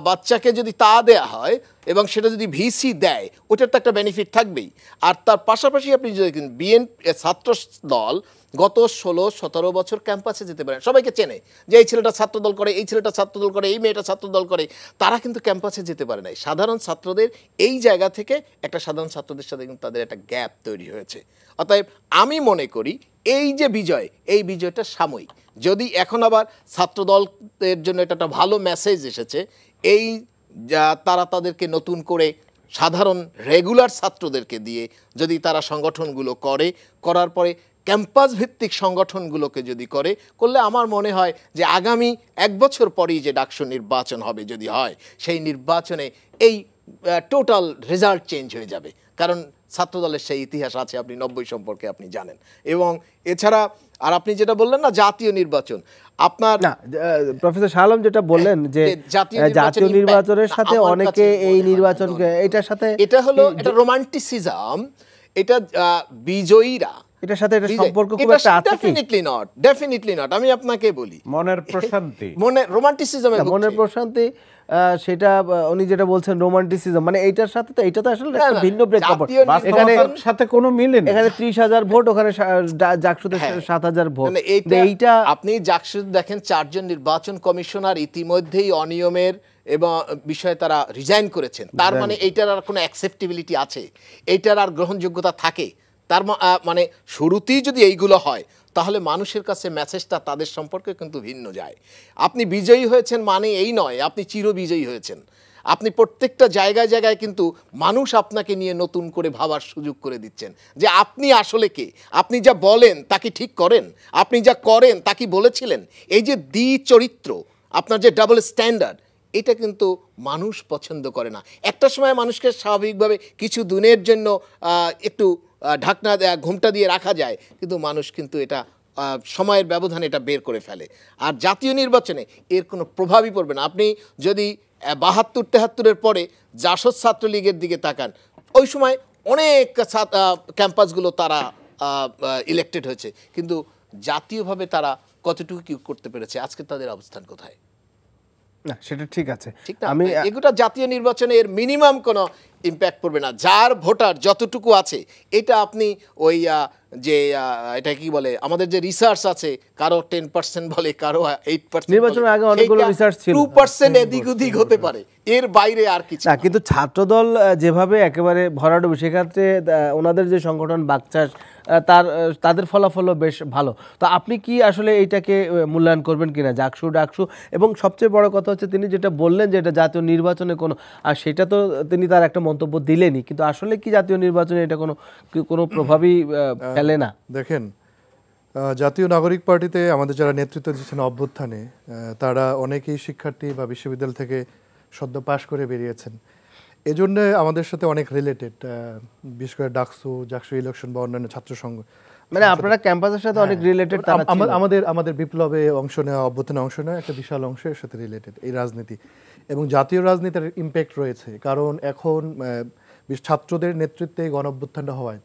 বাচ্চাকে যদি তা দেয়া হয় এবং সেটা যদি ভিসি দেয়, ওটার তো একটা বেনিফিট থাকবেই। আর তার পাশাপাশি আপনি যদি বিএনপি ছাত্র দল গত 16-17 বছর ক্যাম্পাসে যেতে পারেন, সবাইকে চেনে যে এই ছেলেটা ছাত্রদল করে, এই ছেলেটা ছাত্রদল করে, এই মেয়েটা ছাত্রদল করে, তারা কিন্তু ক্যাম্পাসে যেতে পারে নাই। সাধারণ ছাত্রদের এই জায়গা থেকে একটা সাধারণ ছাত্রদের সাথে কিন্তু তাদের একটা গ্যাপ তৈরি হয়েছে। অতএব আমি মনে করি এই যে বিজয়, এই বিজয়টা সাময়িক। যদি এখন আবার ছাত্রদলের জন্য এটা একটা ভালো মেসেজ এসেছে, এই তারা তাদেরকে নতুন করে সাধারণ রেগুলার ছাত্রদেরকে দিয়ে যদি তারা সংগঠনগুলো করার পরে ক্যাম্পাস ভিত্তিক সংগঠনগুলোকে যদি করলে আমার মনে হয় যে আগামী 1 বছর পরেই যে ডাকসু নির্বাচন হবে যদি হয়, সেই নির্বাচনে এই টোটাল রেজাল্ট চেঞ্জ হয়ে যাবে। কারণ ছাত্রদলের সেই ইতিহাস আছে, আপনি 90 সম্পর্কে আপনি জানেন। এবং এছাড়া আর আপনি যেটা বললেন না জাতীয় নির্বাচন, আপনার না প্রফেসর শাহ আলম যেটা বললেন যে জাতীয় নির্বাচনের সাথে অনেকে এই নির্বাচনকে এটার সাথে এটা হলো এটা রোমান্টিসিজম, এটা বিজয়ীরা এটার সাথে এটা সম্পর্ক খুব একটা আছে কি? Definitely not. আমি আপনাকে বলি মনের প্রশান্তি, রোমান্টিসিজমে মনের প্রশান্তি, সেটা উনি যেটা বলছেন রোমান্টিসিজম, মানে এইটার সাথে তো এটা তো আসলে একটা ভিন্ন প্রেক্ষাপট। এখানে সাথে কোনো মিলে নেই। এখানে 30,000 ভোট, ওখানে জাকসুতে 7,000 ভোট। এইটা আপনি জাকসুতে দেখেন 4 জন নির্বাচন কমিশনার ইতিমধ্যেই অনিয়মের এবং বিষয়ে তারা রিজাইন করেছেন। তার মানে এইটার আর কোনো অ্যাকসেপ্টেবিলিটি আছে, এইটার আর গ্রহণযোগ্যতা থাকে? তার মানে শুরুতেই যদি এইগুলো হয় তাহলে মানুষের কাছে মেসেজটা তাদের সম্পর্কে কিন্তু ভিন্ন যায়। আপনি বিজয়ী হয়েছেন মানে এই নয় আপনি চিরবিজয়ী হয়েছেন। আপনি প্রত্যেকটা জায়গায় জায়গায় কিন্তু মানুষ আপনাকে নিয়ে নতুন করে ভাবার সুযোগ করে দিচ্ছেন যে আপনি আসলে কে, আপনি যা বলেন তা কি ঠিক করেন, আপনি যা করেন তা কি বলেছিলেন। এই যে চরিত্র, আপনার যে ডাবল স্ট্যান্ডার্ড, এটা কিন্তু মানুষ পছন্দ করে না। একটা সময় মানুষকে স্বাভাবিকভাবে কিছু দিনের জন্য একটু ঢাকনা ঘোমটা দিয়ে রাখা যায়, কিন্তু মানুষ কিন্তু এটা সময়ের ব্যবধানে এটা বের করে ফেলে। আর জাতীয় নির্বাচনে এর কোনো প্রভাবই পড়বে না। আপনি যদি 72-73-এর পরে জাসদ ছাত্রলীগের দিকে তাকান, ওই সময় অনেক ক্যাম্পাসগুলো তারা ইলেক্টেড হয়েছে, কিন্তু জাতীয়ভাবে তারা কতটুকু কি করতে পেরেছে, আজকে তাদের অবস্থান কোথায়? না সেটা ঠিক আছে, ঠিক না? এগুলো জাতীয় নির্বাচনে এর মিনিমাম কোনো ইম্প্যাক্ট পড়বে না। যার ভোটার যতটুকু আছে, এটা আপনি ওই যে এটা কি বলে আমাদের যে রিসার্চ আছে, কারো 10% বলে, কারো 8%। নির্বাচনের আগে অনেকগুলো রিসার্চ ছিল 2% এদিক ওদিক হতে পারে, এর বাইরে আর কিছু না। কিন্তু ছাত্রদল যেভাবে একেবারে ভরাডুবি, সেক্ষেত্রে ওনাদের যে সংগঠন বাকচাষ, তাদের ফলাফলও বেশ ভালো। তো আপনি কি আসলে এইটাকে মূল্যায়ন করবেন কিনা, জাকসু ডাকসু? এবং সবচেয়ে বড় কথা হচ্ছে তিনি যেটা বললেন যে এটা জাতীয় নির্বাচনে কোনো, আর সেটা তো তিনি তার একটা মন্তব্য দিলেনই, কিন্তু আসলে কি জাতীয় নির্বাচনে এটা কোনো প্রভাবই ফেলে না? দেখেন, জাতীয় নাগরিক পার্টিতে আমাদের যারা নেতৃত্ব দিচ্ছেন অভ্যুত্থানে, তারা অনেকেই শিক্ষার্থী বা বিশ্ববিদ্যালয় থেকে সদ্য পাশ করে বেরিয়েছেন। এজন্য আমাদের সাথে অনেক রিলেটেড, বিশেষ করে জাকসু ইলেকশন বা অন্যান্য ছাত্র সংঘ, মানে আপনারা ক্যাম্পাসের সাথে অনেক রিলেটেড। আমাদের বিপ্লবে অংশ নেওয়া, অভ্যুত্থানে অংশ নেওয়া একটা বিশাল অংশের সাথে রিলেটেড এই রাজনীতি, এবং জাতীয় রাজনীতির ইম্প্যাক্ট রয়েছে। কারণ এখন ছাত্রদের নেতৃত্বে গণ অভ্যুত্থানটা হওয়ায়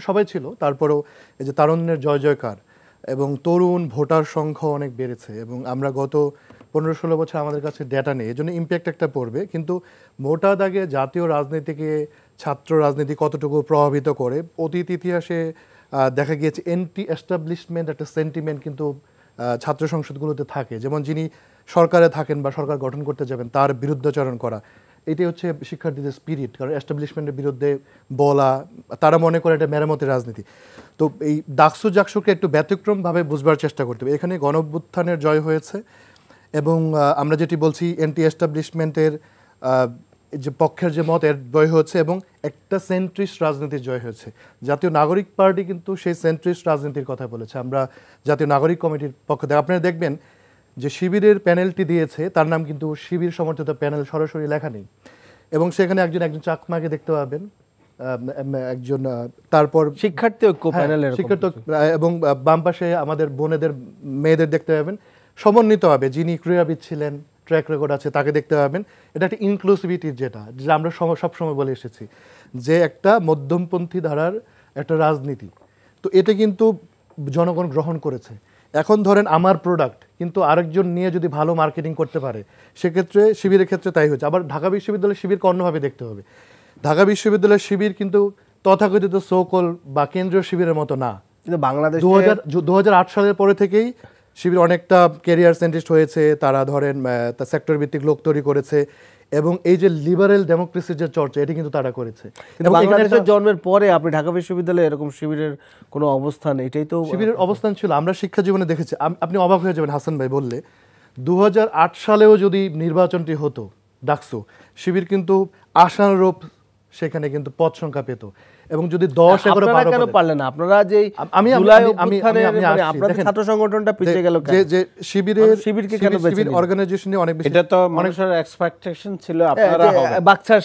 সবাই ছিল, তারপরেও এই যে তারুণ্যের জয় জয়কার এবং তরুণ ভোটার সংখ্যা অনেক বেড়েছে, এবং আমরা গত 15-16 বছর আমাদের কাছে ডেটা নেই, এই জন্য ইম্প্যাক্ট একটা পড়বে। কিন্তু মোটা দাগে জাতীয় রাজনীতিকে ছাত্র রাজনীতি কতটুকু প্রভাবিত করে, অতীত ইতিহাসে দেখা গিয়েছে এন্টি এস্টাবলিশমেন্ট একটা সেন্টিমেন্ট কিন্তু ছাত্র সংসদগুলোতে থাকে। যেমন যিনি সরকারে থাকেন বা সরকার গঠন করতে যাবেন তার বিরুদ্ধাচরণ করা, এটাই হচ্ছে শিক্ষার্থীদের স্পিরিট। কারণ এস্টাবলিশমেন্টের বিরুদ্ধে বলা, তারা মনে করে এটা মেরামতের রাজনীতি। তো এই জাকসুকে একটু ব্যতিক্রমভাবে বুঝবার চেষ্টা করতে হবে। এখানে গণ অভ্যুত্থানের জয় হয়েছে, এবং আমরা যেটি বলছি এন্টি এস্টাবলিশমেন্টের যে পক্ষের যে মত, এর জয় হয়েছে, এবং একটা সেন্ট্রিস্ট রাজনীতির জয় হয়েছে। জাতীয় নাগরিক পার্টি কিন্তু সেই সেন্ট্রিস্ট রাজনীতির কথা বলেছে। আমরা জাতীয় নাগরিক কমিটির পক্ষ থেকে আপনারা দেখবেন যে শিবিরের প্যানেলটি দিয়েছে, তার নাম কিন্তু শিবির সমর্থিত প্যানেল সরাসরি লেখা নেই, এবং সেখানে একজন চাকমাকে দেখতে পাবেন, একজন তারপর শিক্ষার্থী ঐক্য প্যানেলের শিক্ষার্থী, এবং বাম পাশে আমাদের বোনেদের মেয়েদের দেখতে পাবেন সমন্বিতভাবে। যিনি ক্রীড়াবিদ ছিলেন, ট্র্যাক রেকর্ড আছে, তাকে দেখতে পাবেন। এটা একটা ইনক্লুসিভিটির যেটা আমরা সবসময় বলে এসেছি, যে একটা মধ্যমপন্থী ধারার একটা রাজনীতি। তো এটা কিন্তু জনগণ গ্রহণ করেছে। এখন ধরেন আমার প্রোডাক্ট কিন্তু আরেকজন নিয়ে যদি ভালো মার্কেটিং করতে পারে, সেক্ষেত্রে শিবিরের ক্ষেত্রে তাই হচ্ছে। আবার ঢাকা বিশ্ববিদ্যালয়ের শিবিরকে অন্যভাবে দেখতে হবে। ঢাকা বিশ্ববিদ্যালয়ের শিবির কিন্তু তথাকথিত সোকল বা কেন্দ্রীয় শিবিরের মতো না। কিন্তু বাংলাদেশ 2008 সালের পরে থেকেই শিবির অনেকটা ক্যারিয়ার সেন্ট্রিস্ট হয়েছে। তারা ধরেন সেক্টর ভিত্তিক লোক তৈরি করেছে, এবং এই যে লিবারেল ডেমোক্রেসির যে চর্চা, এটি কিন্তু তারা করেছে। কিন্তু বাংলাদেশের জন্মের পরে আপনি ঢাকা বিশ্ববিদ্যালয়ে এরকম শিবিরের কোনো অবস্থান, এটাই তো শিবিরের অবস্থান ছিল। আমরা শিক্ষা জীবনে দেখেছি, আপনি অবাক হয়ে যাবেন হাসান ভাই বললে, 2008 সালেও যদি নির্বাচনটি হতো ডাকসু, শিবির কিন্তু আশানুরূপ সেখানে কিন্তু পদ সংখ্যা পেত। এবং যদি 10 11 আপনারা 12 কেন পারলেন না? আপনারা যে আমি জুলাই আমি অভ্যুত্থানের আমি মানে আসছি। আপনাদের দেখেন, ছাত্র সংগঠনটা পিছিয়ে গেল কেন? যে শিবিরের শিবিরকে কেন বেছে শিবির নিলেন? অর্গানাইজেশনে অনেক বেশি এটা তো মানুষের এক্সপেকটেশন ছিল আপনারা যে হবে। বাকশাল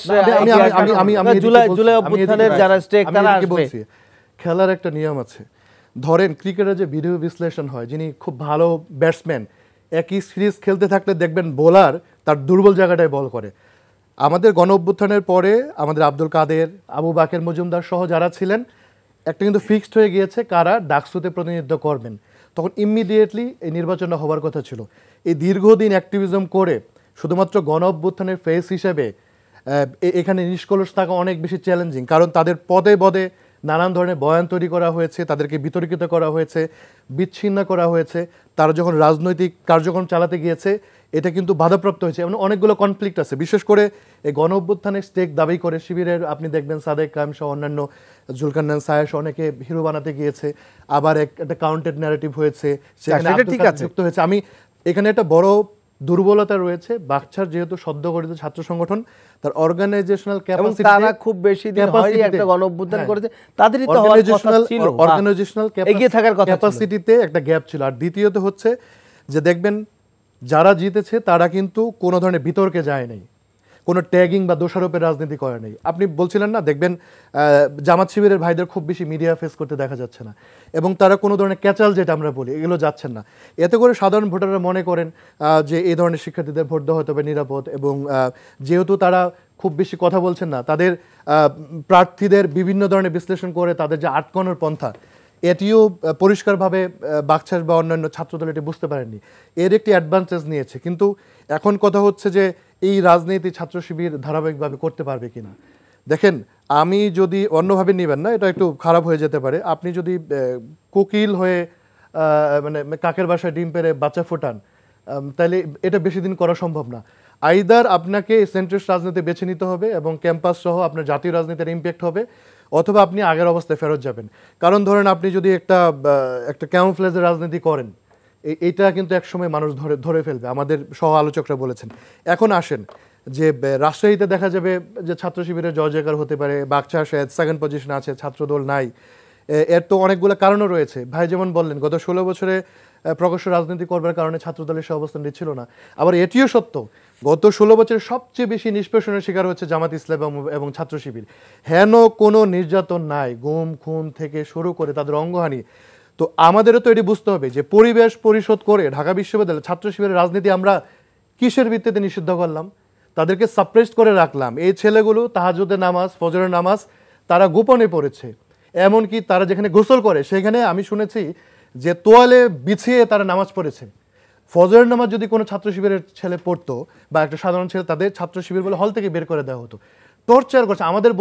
জুলাই অভ্যুত্থানের যারা স্টেক তারা আসবে। খেলার একটা নিয়ম আছে। ধরেন ক্রিকেটের যে ভিডিও বিশ্লেষণ হয়, যিনি খুব ভালো ব্যাটসম্যান একই সিরিজ খেলতে থাকলে দেখবেন বোলার তার দুর্বল জায়গাটায় বল করে। আমাদের গণ অভ্যুত্থানের পরে আমাদের আব্দুল কাদের, আবু বাকের মজুমদার সহ যারা ছিলেন, একটা কিন্তু ফিক্সড হয়ে গিয়েছে কারা ডাকসুতে প্রতিনিধিত্ব করবেন। তখন ইমিডিয়েটলি এই নির্বাচনটা হওয়ার কথা ছিল। এই দীর্ঘদিন অ্যাক্টিভিজম করে শুধুমাত্র গণ অভ্যুত্থানের ফেস হিসেবে এখানে নিষ্কলুষ থাকা অনেক বেশি চ্যালেঞ্জিং, কারণ তাদের পদে পদে নানান ধরনের বয়ান তৈরি করা হয়েছে, তাদেরকে বিতর্কিত করা হয়েছে, বিচ্ছিন্ন করা হয়েছে। তারা যখন রাজনৈতিক কার্যক্রম চালাতে গিয়েছে এটা কিন্তু বাধাপ্রাপ্ত হয়েছে। এমন অনেকগুলো কনফ্লিক্ট আছে, বিশেষ করে এই গণ অভ্যুত্থানের স্টেক দাবি করে শিবিরের আপনি দেখবেন সাদেক কায়েম সহ অন্যান্য জুলকারনাইন সায়েস অনেকে হিরো বানাতে গিয়েছে, আবার একটা কাউন্টেড ন্যারেটিভ হয়েছে, সেখানে ঠিক আছে যুক্ত হয়েছে। আমি এখানে একটা বড় দুর্বলতা রয়েছে, বাকছার যেহেতু সদ্য গঠিত ছাত্র সংগঠন, তার অর্গানাইজেশনাল ক্যাপাসিটি, তারা খুব বেশি দিন হয়নি একটা গণ অভ্যুত্থান করেছে, তাদেরই তো হওয়ার কথা ছিল, অর্গানাইজেশনাল এগিয়ে থাকার কথা ছিল, ক্যাপাসিটিতে একটা গ্যাপ ছিল। আর দ্বিতীয়ত হচ্ছে যে দেখবেন যারা জিতেছে তারা কিন্তু কোনো ধরনের বিতর্কে যায় নাই, কোনো ট্যাগিং বা দোষারোপের রাজনীতি করে নাই। আপনি বলছিলেন না, দেখবেন জামাত শিবিরের ভাইদের খুব বেশি মিডিয়া ফেস করতে দেখা যাচ্ছে না, এবং তারা কোনো ধরনের ক্যাচাল যেটা আমরা বলি এগুলো যাচ্ছেন না। এতে করে সাধারণ ভোটাররা মনে করেন যে এই ধরনের শিক্ষার্থীদের ভোট দেওয়া হতে হবে নিরাপদ, এবং যেহেতু তারা খুব বেশি কথা বলছেন না, তাদের প্রার্থীদের বিভিন্ন ধরনের বিশ্লেষণ করে তাদের যে আটকানোর পন্থা, এটিও পরিষ্কারভাবে বাকছাস বা অন্যান্য ছাত্রদল এটি বুঝতে পারেননি, এর একটি অ্যাডভান্টেজ নিয়েছে। কিন্তু এখন কথা হচ্ছে যে এই রাজনীতি ছাত্র শিবির ধারাবাহিকভাবে করতে পারবে কিনা। দেখেন, আমি যদি অন্যভাবে নেবেন না, এটা একটু খারাপ হয়ে যেতে পারে, আপনি যদি কোকিল হয়ে মানে কাকের বাসায় ডিম পেড়ে বাচ্চা ফোটান, তাহলে এটা বেশি দিন করা সম্ভব না। আইদার আপনাকে সেন্ট্রিস্ট রাজনীতি বেছে নিতে হবে এবং ক্যাম্পাস সহ আপনার জাতীয় রাজনীতির ইম্প্যাক্ট হবে, অথবা আপনি আগের অবস্থায় ফেরত যাবেন। কারণ ধরেন আপনি যদি একটা ক্যামোফ্লেজের রাজনীতি করেন, এইটা কিন্তু একসময় মানুষ ধরে ফেলবে, আমাদের সহ আলোচকরা বলেছেন। এখন আসেন যে রাজশাহীতে দেখা যাবে যে ছাত্র শিবিরের জয় জয়কার হতে পারে, বাকছাস সেকেন্ড পজিশনে আছে, ছাত্রদল নাই, এর তো অনেকগুলো কারণও রয়েছে। ভাই যেমন বললেন গত 16 বছরে প্রকাশ্য রাজনীতি করবার কারণে ছাত্রদলের সে অবস্থান ছিল না। আবার এটিও সত্য, গত 16 বছরে সবচেয়ে বেশি নিষ্পেষণের শিকার হচ্ছে জামাত ইসলাম এবং ছাত্র শিবির। হেন কোনো নির্যাতন নাই, গুম খুন থেকে শুরু করে তাদের অঙ্গহানি। তো আমাদেরও তো এটি বুঝতে হবে যে পরিবেশ পরিশোধ করে ঢাকা বিশ্ববিদ্যালয়ে ছাত্র শিবিরের রাজনীতি আমরা কিসের ভিত্তিতে নিষিদ্ধ করলাম, তাদেরকে সাপ্রেস করে রাখলাম। এই ছেলেগুলো তাহাজ্জুদের নামাজ, ফজরের নামাজ তারা গোপনে পড়েছে, এমনকি তারা যেখানে গোসল করে সেখানে আমি শুনেছি যে তোয়ালে বিছিয়ে তারা নামাজ পড়েছে। ফজরের নামাজ যদি কোনো ছাত্র শিবিরের ছেলে পড়তো বা একটা সাধারণ ছেলে, তাদের ছাত্র শিবির বলে হল থেকে বের করে দেওয়া হতো। টর্চার করছে। আমাদের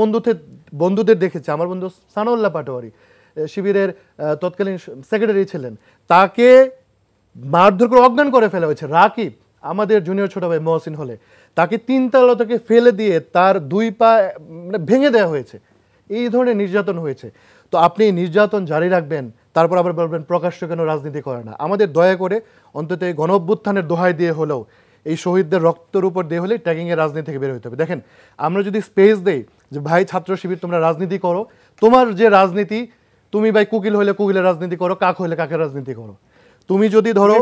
বন্ধুদের দেখেছে, আমার বন্ধু সানাউল্লাহ পাটোয়ারি শিবিরের তৎকালীন সেক্রেটারি ছিলেন, তাকে মারধর করে অজ্ঞান করে ফেলা হয়েছে। রাকিব আমাদের জুনিয়র ছোট ভাই মহসিন হলে তাকে 3 তলা থেকে ফেলে দিয়ে তার 2 পা ভেঙে দেওয়া হয়েছে। এই ধরনের নির্যাতন হয়েছে। তো আপনি নির্যাতন জারি রাখবেন, তারপর আবার বলবেন প্রকাশ্য কেন রাজনীতি করে না। আমাদের দয়া করে অন্তত এই গণ অভ্যুত্থানের দোহাই দিয়ে হলেও, এই শহীদদের রক্তের উপর দিয়ে হলে ট্যাগিংয়ের রাজনীতি থেকে বের হতে হবে। দেখেন, আমরা যদি স্পেস দেই যে ভাই ছাত্র শিবির তোমরা রাজনীতি করো, তোমার যে রাজনীতি, তুমি ভাই কুকিল হলে কুকিলের রাজনীতি করো, কাক হলে কাকের রাজনীতি করো। তুমি যদি ধরো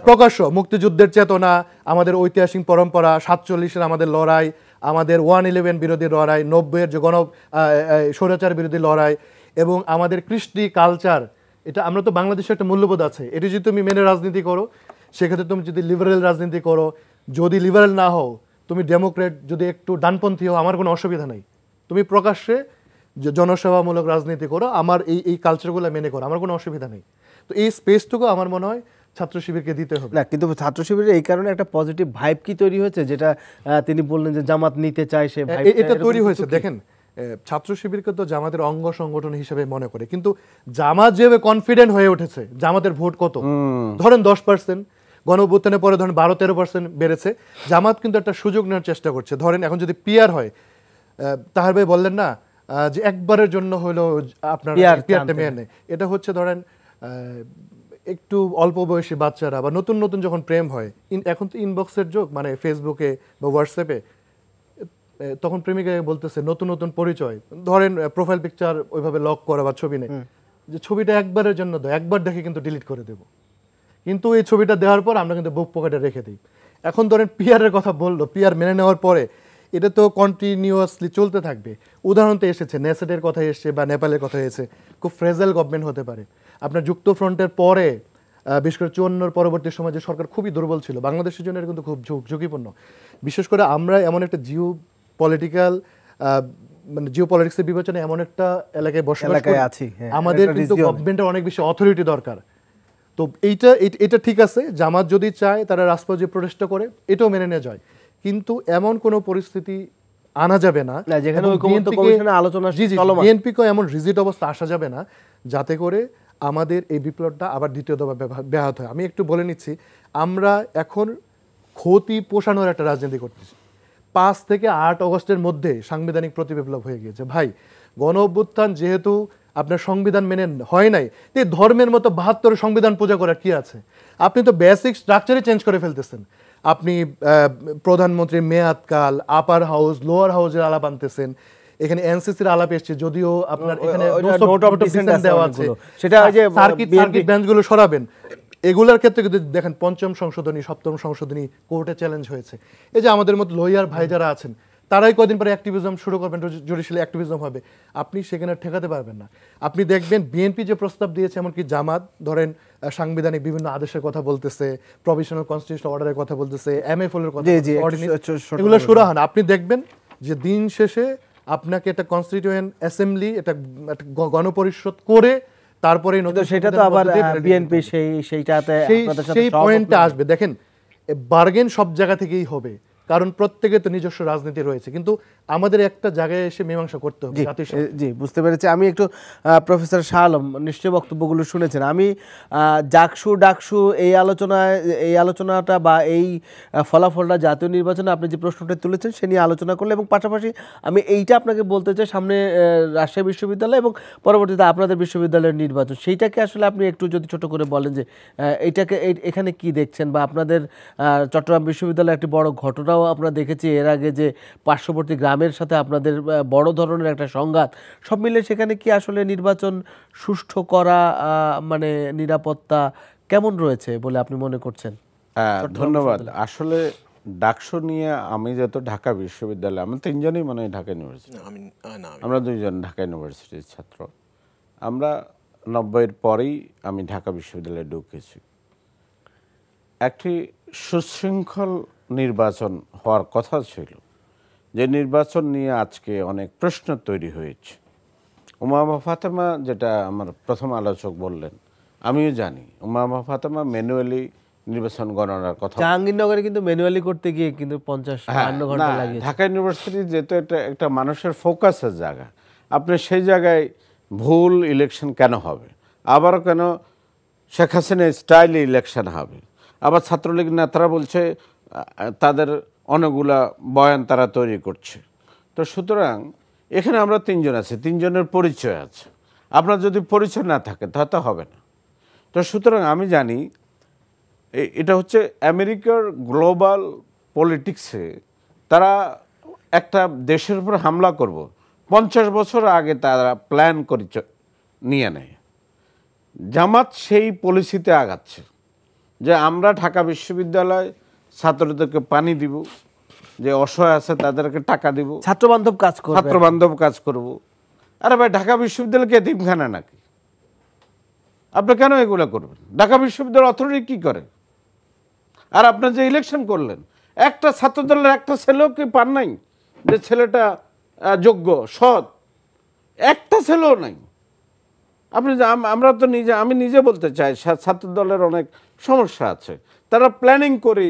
প্রকাশ্য মুক্তিযুদ্ধের চেতনা, আমাদের ঐতিহাসিক পরম্পরা, 47-এর আমাদের লড়াই, আমাদের 111 বিরোধী লড়াই, 90-এর যে স্বৈরাচার বিরোধী লড়াই, এবং আমাদের কৃষ্টি কালচার, এটা আমরা তো বাংলাদেশের একটা মূল্যবোধ আছে, এটি যদি তুমি মেনে রাজনীতি করো, সেক্ষেত্রে তুমি যদি লিবারেল রাজনীতি করো, যদি লিবারেল না হও, তুমি ডেমোক্রেট, যদি একটু ডানপন্থী হও, আমার কোনো অসুবিধা নেই। তুমি প্রকাশ্যে জনসেবামূলক রাজনীতি করো, আমার এই কালচারগুলো মেনে করো, আমার কোনো অসুবিধা নেই। তো এই স্পেসটুকু আমার মনে হয় ছাত্র শিবিরকে দিতে হবে। না, কিন্তু ছাত্র শিবিরের এই কারণে একটা পজিটিভ ভাইব কি তৈরি হয়েছে, যেটা তিনি বললেন যে জামাত নিতে চায়, সে ভাইব এটা তৈরি হয়েছে। দেখেন, ছাত্র শিবিরকে তো জামাতের অঙ্গ সংগঠন হিসেবে মনে করে, কিন্তু জামাত যেভাবে কনফিডেন্ট হয়ে উঠেছে, জামাতের ভোট কত ধরেন 10%, গণ অভ্যুত্থানের পরে ধরেন 12-13% বেড়েছে। জামাত কিন্তু একটা সুযোগ নেওয়ার চেষ্টা করছে। ধরেন এখন যদি পিআর হয়, তাহার ভাই বললেন না যে একবারের জন্য হলো আপনার পিআরটা মেয়ে নেই, এটা হচ্ছে ধরেন একটু অল্প বয়সী বাচ্চারা বা নতুন নতুন যখন প্রেম হয়, এখন তো ইনবক্সের যুগ, মানে ফেসবুকে বা হোয়াটসঅ্যাপে তখন প্রেমিকাকে বলতেছে নতুন নতুন পরিচয়, ধরেন প্রোফাইল পিকচার ওইভাবে লক করা বা ছবি নেই, যে ছবিটা একবারের জন্য দাও, একবার দেখে কিন্তু ডিলিট করে দেব, কিন্তু এই ছবিটা দেওয়ার পর আমরা কিন্তু বুক পকেটে রেখে দিই। এখন ধরেন পিআরের কথা বললো, পিআর মেনে নেওয়ার পরে এটা তো কন্টিনিউয়াসলি চলতে থাকবে। উদাহরণ তো এসেছে, নেসেটের কথা এসছে বা নেপালের কথা এসেছে, খুব ফ্রেজাল গভর্নমেন্ট হতে পারে। আপনার যুক্তফ্রন্টের পরে বিশেষ করে 54 পরবর্তী সময় যে সরকার খুবই দুর্বল ছিল, বাংলাদেশের জন্য এটা কিন্তু খুব ঝুঁকিপূর্ণ। বিশেষ করে আমরা এমন একটা পলিটিক্যাল মানে জিও পলিটিক্সের বিবেচনায় এমন একটা এলাকায় বসবাস করি, আমাদের কিন্তু গভর্নমেন্টের অনেক বেশি অথরিটি দরকার। তো এইটা ঠিক আছে, জামাত যদি চায় তারা রাজপথে প্রচেষ্টা করে, এটাও মেনে নেওয়া যায়, কিন্তু এমন কোনো পরিস্থিতি আনা যাবে না যেখানে বিএনপিকে এমন রিজিড অবস্থা আসা যাবে না যাতে করে আমাদের এই বিপ্লবটা আবার দ্বিতীয় দফা ব্যাহত হয়। আমি একটু বলে নিচ্ছি, আমরা এখন ক্ষতি পোষানোর একটা রাজনীতি করতেছি। 5 থেকে 8 অগস্টের মধ্যে সাংবিধানিক প্রতিবিপ্লব হয়ে গিয়েছে। ভাই, গণ অভ্যুত্থান যেহেতু আপনার সংবিধান মেনে হয় নাই, এই ধর্মের মতো 72 সংবিধান পূজা করার কি আছে? আপনি তো বেসিক স্ট্রাকচারই চেঞ্জ করে ফেলতেছেন। আপনি প্রধানমন্ত্রীর মেয়াদকাল, আপার হাউস, লোয়ার হাউসের আলাপ আনতেছেন, এখানে এনসিসির আলাপ এসছে, যদিও আপনার এখানে দেওয়া আছে, সেটা ওই যে সার্কিট বেঞ্চগুলো সরাবেন। এগুলোর ক্ষেত্রে কিন্তু দেখেন 5ম সংশোধনী, 7ম সংশোধনী কোর্টে চ্যালেঞ্জ হয়েছে। এই যে আমাদের মতো লয়ার ভাই যারা আছেন, তারাই কদিন পরে অ্যাক্টিভিজম শুরু করবেন, জুডিশিয়াল অ্যাক্টিভিজম হবে, আপনি সেখানে ঠেকাতে পারবেন না। আপনি দেখবেন বিএনপি যে প্রস্তাব দিয়েছে, এমনকি জামাত ধরেন সাংবিধানিক বিভিন্ন আদেশের কথা বলতেছে, প্রভিশনাল কনস্টিটিউশনাল অর্ডারের কথা বলতেছে, এমএফএল এর কথা, এগুলো সুরাহান। আপনি দেখবেন যে দিন শেষে আপনাকে একটা কনস্টিটিউয়েন্ট অ্যাসেম্বলি, একটা গণপরিষদ করে তারপরে সেটা তো আবার বিএনপি সেই পয়েন্টটা আসবে। দেখেন, বার্গেন সব জায়গা থেকেই হবে, কারণ প্রত্যেকে তো নিজস্ব রাজনীতি রয়েছে, কিন্তু আমাদের একটা জায়গায় এসে মীমাংসা করতে হবে। জি, বুঝতে পেরেছি। আমি একটু প্রফেসর শাহ আলম নিশ্চয় বক্তব্যগুলো শুনেছেন। আমি ডাকসু এই আলোচনাটা বা এই ফলাফলটা জাতীয় নির্বাচনে আপনি যে প্রশ্নটা তুলেছেন সে নিয়ে আলোচনা করলে, এবং পাশাপাশি আমি এইটা আপনাকে বলতে চাই, সামনে রাজশাহী বিশ্ববিদ্যালয় এবং পরবর্তীতে আপনাদের বিশ্ববিদ্যালয়ের নির্বাচন, সেইটাকে আসলে আপনি একটু যদি ছোট করে বলেন যে এইটাকে এখানে কি দেখছেন, বা আপনাদের চট্টগ্রাম বিশ্ববিদ্যালয়ে একটি বড় ঘটনাও আমরা দেখেছি এর আগে, যে পার্শ্ববর্তী গ্রামের সাথে আপনাদের বড় ধরনের একটা সংঘাত, সব মিলে সেখানে কি আসলে নির্বাচন সুষ্ঠু করা, মানে নিরাপত্তা কেমন রয়েছে বলে আপনি মনে করছেন? হ্যাঁ, ধন্যবাদ। আসলে ডাকসু নিয়ে আমি যত ঢাকা বিশ্ববিদ্যালয়, আমরা 3জনই মানে ঢাকা ইউনিভার্সিটি, আমরা 2জন ঢাকা ইউনিভার্সিটির ছাত্র। আমরা 90-এর পরেই আমি ঢাকা বিশ্ববিদ্যালয়ে ঢুকেছি। একটি সুশৃঙ্খল নির্বাচন হওয়ার কথা ছিল, যে নির্বাচন নিয়ে আজকে অনেক প্রশ্ন তৈরি হয়েছে। উমামা ফাতেমা, যেটা আমার প্রথম আলোচক বললেন, আমিও জানি উমামা ফাতেমা ম্যানুয়ালি নির্বাচন গণনার কথা। জাহাঙ্গীরনগরে কিন্তু ম্যানুয়ালি করতে গিয়ে কিন্তু 50-52 ঘন্টা লাগে। ঢাকা ইউনিভার্সিটি যেহেতু একটা মানুষের ফোকাসের জায়গা, আপনি সেই জায়গায় ভুল ইলেকশন কেন হবে? আবারও কেন শেখ হাসিনা স্টাইলে ইলেকশন হবে? আবার ছাত্রলীগ নেতারা বলছে তাদের অনেকগুলা বয়ান তারা তৈরি করছে। তো সুতরাং এখানে আমরা 3জন আছি, 3জনের পরিচয় আছে। আপনার যদি পরিচয় না থাকে তাহলে তো হবে না। তো সুতরাং আমি জানি এটা হচ্ছে আমেরিকার গ্লোবাল পলিটিক্সে তারা একটা দেশের উপর হামলা করব 50 বছর আগে তারা প্ল্যান করে নিয়ে নেয়। জামাত সেই পলিসিতে আগাচ্ছে যে আমরা ঢাকা বিশ্ববিদ্যালয় ছাত্রদেরকে পানি দিব, যে অসহায় আছে তাদেরকে টাকা দিব, ছাত্রবান্ধব কাজ করব। আরে ভাই, ঢাকা বিশ্ববিদ্যালয়কে এতিমখানা নাকি? আপনি কেন এগুলো করবেন? ঢাকা বিশ্ববিদ্যালয় অথরিটি কি করে? আর আপনি যে ইলেকশন করলেন, একটা ছাত্রদলের একটা ছেলেও কি পান নাই যে ছেলেটা যোগ্য, সৎ? একটা ছেলেও নাই। আপনি আমি নিজে বলতে চাই, ছাত্রদলের অনেক সমস্যা আছে, তারা প্ল্যানিং করে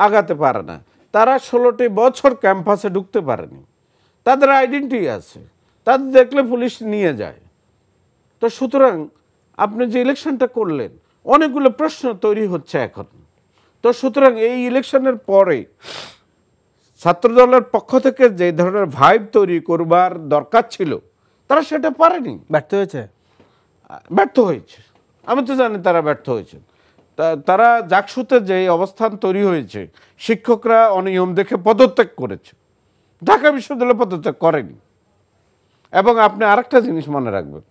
আগাতে পারে না, তারা 16টি বছর ক্যাম্পাসে ঢুকতে পারেনি, তাদের আইডেন্টিটি আছে, তাদের দেখলে পুলিশ নিয়ে যায়। তো সুতরাং আপনি যে ইলেকশনটা করলেন, অনেকগুলো প্রশ্ন তৈরি হচ্ছে এখন। তো সুতরাং এই ইলেকশনের পরে ছাত্রদলের পক্ষ থেকে যে ধরনের ভাইব তৈরি করবার দরকার ছিল, তারা সেটা পারেনি, ব্যর্থ হয়েছে। আমি তো জানি তারা ব্যর্থ হয়েছে। তারা জাকসুতে যে অবস্থান তৈরি হয়েছে, শিক্ষকরা অনিয়ম দেখে পদত্যাগ করেছে, ঢাকা বিশ্ববিদ্যালয় পদত্যাগ করেনি। এবং আপনি আরেকটা জিনিস মনে রাখবেন,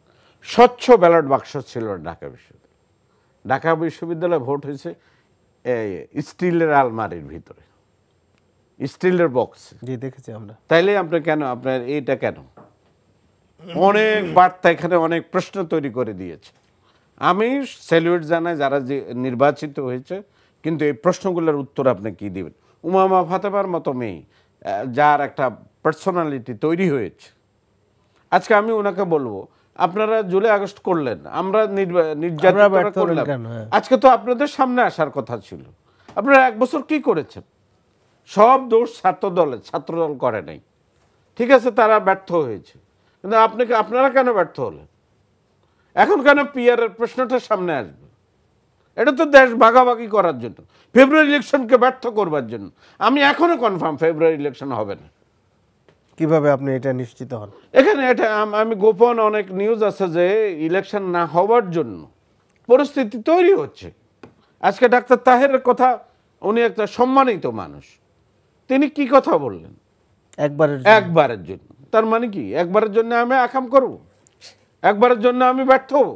স্বচ্ছ ব্যালট বাক্স ছিল ঢাকা বিশ্ববিদ্যালয়। ঢাকা বিশ্ববিদ্যালয়ে ভোট হয়েছে স্টিলের আলমারির ভিতরে, স্টিলের বক্স। জি, দেখেছি আমরা। তাইলে আপনি কেন, আপনার এইটা কেন? অনেক বার্তা এখানে অনেক প্রশ্ন তৈরি করে দিয়েছে। আমি স্যালুট জানাই যারা যে নির্বাচিত হয়েছে, কিন্তু এই প্রশ্নগুলোর উত্তর আপনি কি দিবেন? উমামা ফাতেমার মতো মেয়ে, যার একটা পার্সোনালিটি তৈরি হয়েছে, আজকে আমি ওনাকে বলবো আপনারা জুলাই আগস্ট করলেন, আমরা নির্যাতন করলাম, আজকে তো আপনাদের সামনে আসার কথা ছিল। আপনারা 1 বছর কি করেছেন? সব দোষ ছাত্রদলের, ছাত্রদল করে নাই, ঠিক আছে, তারা ব্যর্থ হয়েছে, কিন্তু আপনারা কেন ব্যর্থ হলেন? এখন কেন পিয়ারের প্রশ্নটা সামনে আসবে? এটা তো দেশ ভাগাভাগি করার জন্য, ফেব্রুয়ারি ইলেকশনকে ব্যর্থ করবার জন্য। আমি এখনো কনফার্ম ফেব্রুয়ারি ইলেকশন হবে না। কিভাবে আপনি এটা নিশ্চিত হন? এখানে এটা আমি গোপন অনেক নিউজ আছে যে ইলেকশন না হওয়ার জন্য পরিস্থিতি তৈরি হচ্ছে। আজকে ডাক্তার তাহেরের কথা, উনি একটা সম্মানিত মানুষ, তিনি কি কথা বললেন? একবারের জন্য। তার মানে কি একবারের জন্য আমি আকাম করব? একবারের জন্য আমি ব্যর্থ হব?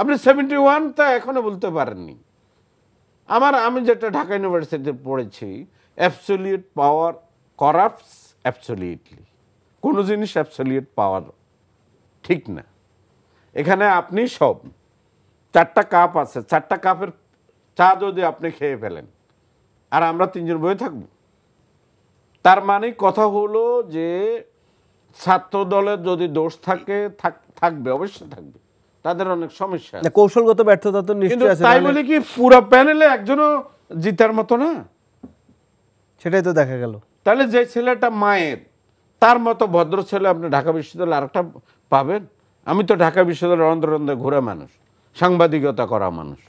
আপনি 71 তা এখনো বলতে পারেননি। আমি যেটা ঢাকা ইউনিভার্সিটিতে পড়েছি, অ্যাবসলিউট পাওয়ার করাপ্টস অ্যাবসলিউটলি। কোনো জিনিস অ্যাবসলিউট পাওয়ার ঠিক না। এখানে আপনি সব 4টা কাপ আছে, 4টা কাপের চা যদি আপনি খেয়ে ফেলেন আর আমরা 3 জন বয়ে থাকবো, তার মানে কথা হলো যে ছাত্র দলের যদি দোষ থাকবে, অবশ্যই থাকবে, তাদের অনেক সমস্যা, কৌশলগত ব্যর্থতা তো নিশ্চয়ই আছে। তাই বলে কি পুরো প্যানেলে একজনও জিতার মতো না? সেটাই তো দেখা গেল। তাহলে যে ছেলেটা মায়ের, তার মতো ভদ্র ছেলে আপনি ঢাকা বিশ্ববিদ্যালয়ে আরেকটা পাবেন? আমি তো ঢাকা বিশ্ববিদ্যালয়ের অন্দর ঘুরে মানুষ, সাংবাদিকতা করা মানুষ,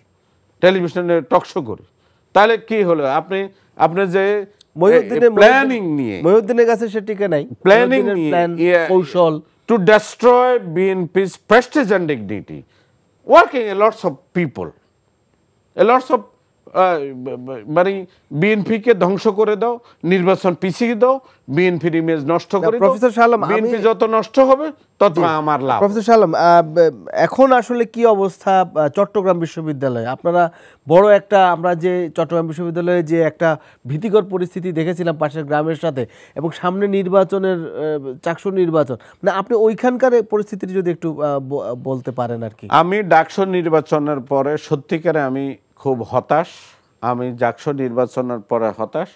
টেলিভিশনে টকশো করি। তাহলে কি হলো? আপনি যে প্ল্যানিং নিয়ে, মহিউদ্দিনের কাছে সে টিকে নাই, প্ল্যানিং কৌশল to destroy BNP's prestige and dignity, working a lots of people, a lots of মানে বিএনপিকে ধ্বংস করে দাও, নির্বাচন পিছিয়ে দাও, বিএনপির ইমেজ নষ্ট করে দাও। প্রফেসর সালাম, বিএনপি যত নষ্ট হবে তত আমার লাভ। প্রফেসর সালাম, এখন আসলে কি অবস্থা চট্টগ্রাম বিশ্ববিদ্যালয়ে? আপনারা বড় একটা, আমরা যে চট্টগ্রাম বিশ্ববিদ্যালয়ে যে একটা ভীতিকর পরিস্থিতি দেখেছিলাম পাশের গ্রামের সাথে, এবং সামনে নির্বাচনের চাকসু নির্বাচন, মানে আপনি ওইখানকার পরিস্থিতিটি যদি একটু বলতে পারেন আর কি। আমি ডাকসু নির্বাচনের পরে সত্যিকারে আমি খুব হতাশ। আমি ডাকসু নির্বাচনের পরে হতাশ।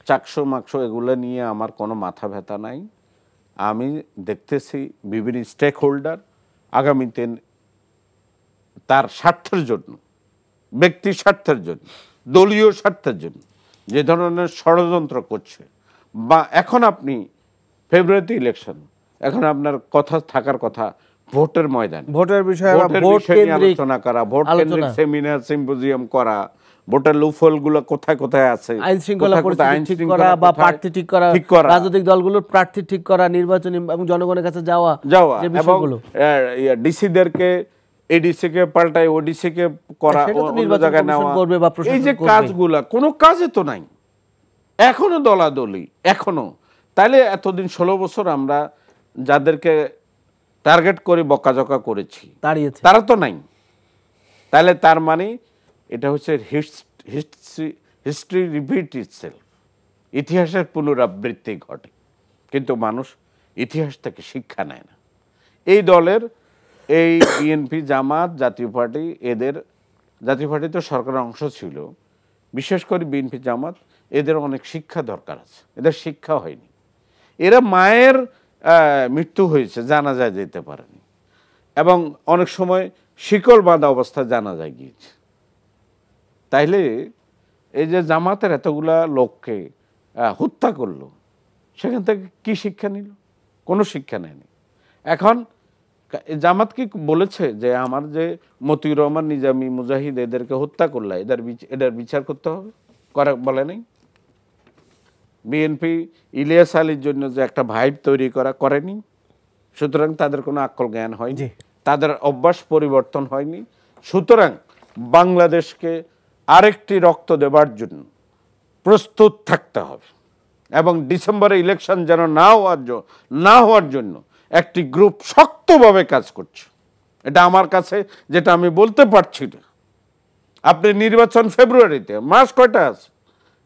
চাকসু মাকসু এগুলো নিয়ে আমার কোনো মাথা ব্যথা নাই। আমি দেখতেছি বিভিন্ন স্টেক হোল্ডার আগামীতে তার স্বার্থের জন্য, ব্যক্তি স্বার্থের জন্য, দলীয় স্বার্থের জন্য যে ধরনের ষড়যন্ত্র করছে, বা এখন আপনি ফেব্রুয়ারিতে ইলেকশন, এখন আপনার কথা থাকার কথা ভোটের ময়দান, ভোটের বিষয়ে আলোচনা করা, ভোট কেন্দ্রিক সেমিনার সিম্পোজিয়াম করা, ভোটের লুফলগুলো কোথায় কোথায় আছে, আইন শৃঙ্খলা পরিস্থিতি ঠিক করা বা প্রার্থী ঠিক করা, রাজনৈতিক দলগুলোর প্রার্থী ঠিক করা, নির্বাচনী এবং জনগণের কাছে যাওয়া, এবং ডিসিদেরকে এডিসি কে পাল্টায় ওডিসি কে করা, অন্য জায়গায় নেওয়া, এই যে কাজগুলা কোনো কাজে তো নাই, এখনো দলাদলি, এখনো। তাইলে এতদিন 16 বছর আমরা যাদেরকে টার্গেট করে বকাঝকা করেছি তারা তো নাই। তাহলে তার মানে এটা হচ্ছে হিস্ট্রি রিপিট ইটসেলফ, ইতিহাসের পুনরাবৃত্তি ঘটে, কিন্তু মানুষ ইতিহাস থেকে শিক্ষা নেয় না। এই দলের, এই বিএনপি, জামাত, জাতীয় পার্টি, এদের, জাতীয় পার্টি তো সরকারের অংশ ছিল, বিশেষ করে বিএনপি জামাত, এদের অনেক শিক্ষা দরকার আছে, এদের শিক্ষা হয়নি। এরা মায়ের মৃত্যু হয়েছে, জানাজায় যেতে পারেনি, এবং অনেক সময় শিকল বাঁধা অবস্থায় জানাজায় গিয়েছে। তাইলে এই যে জামাতের এতগুলা লোককে হত্যা করলো, সেখান থেকে কি শিক্ষা নিল? কোনো শিক্ষা নেয়নি। এখন জামাত কি বলেছে যে আমার যে মতিউর রহমান, নিজামী, মুজাহিদ এদেরকে হত্যা করলে এদের বিচার করতে হবে? বলে নাই। বিএনপি ইলিয়াস আলীর জন্য যে একটা ভাইব তৈরি করেনি। সুতরাং তাদের কোনো আকল জ্ঞান হয়নি, তাদের অভ্যাস পরিবর্তন হয়নি। সুতরাং বাংলাদেশকে আরেকটি রক্ত দেবার জন্য প্রস্তুত থাকতে হবে। এবং ডিসেম্বরে ইলেকশন যেন না হওয়ার জন্য একটি গ্রুপ শক্তভাবে কাজ করছে। এটা আমার কাছে যেটা আমি বলতে পারছি না। আপনি নির্বাচন ফেব্রুয়ারিতে, মাস কয়টা আছে?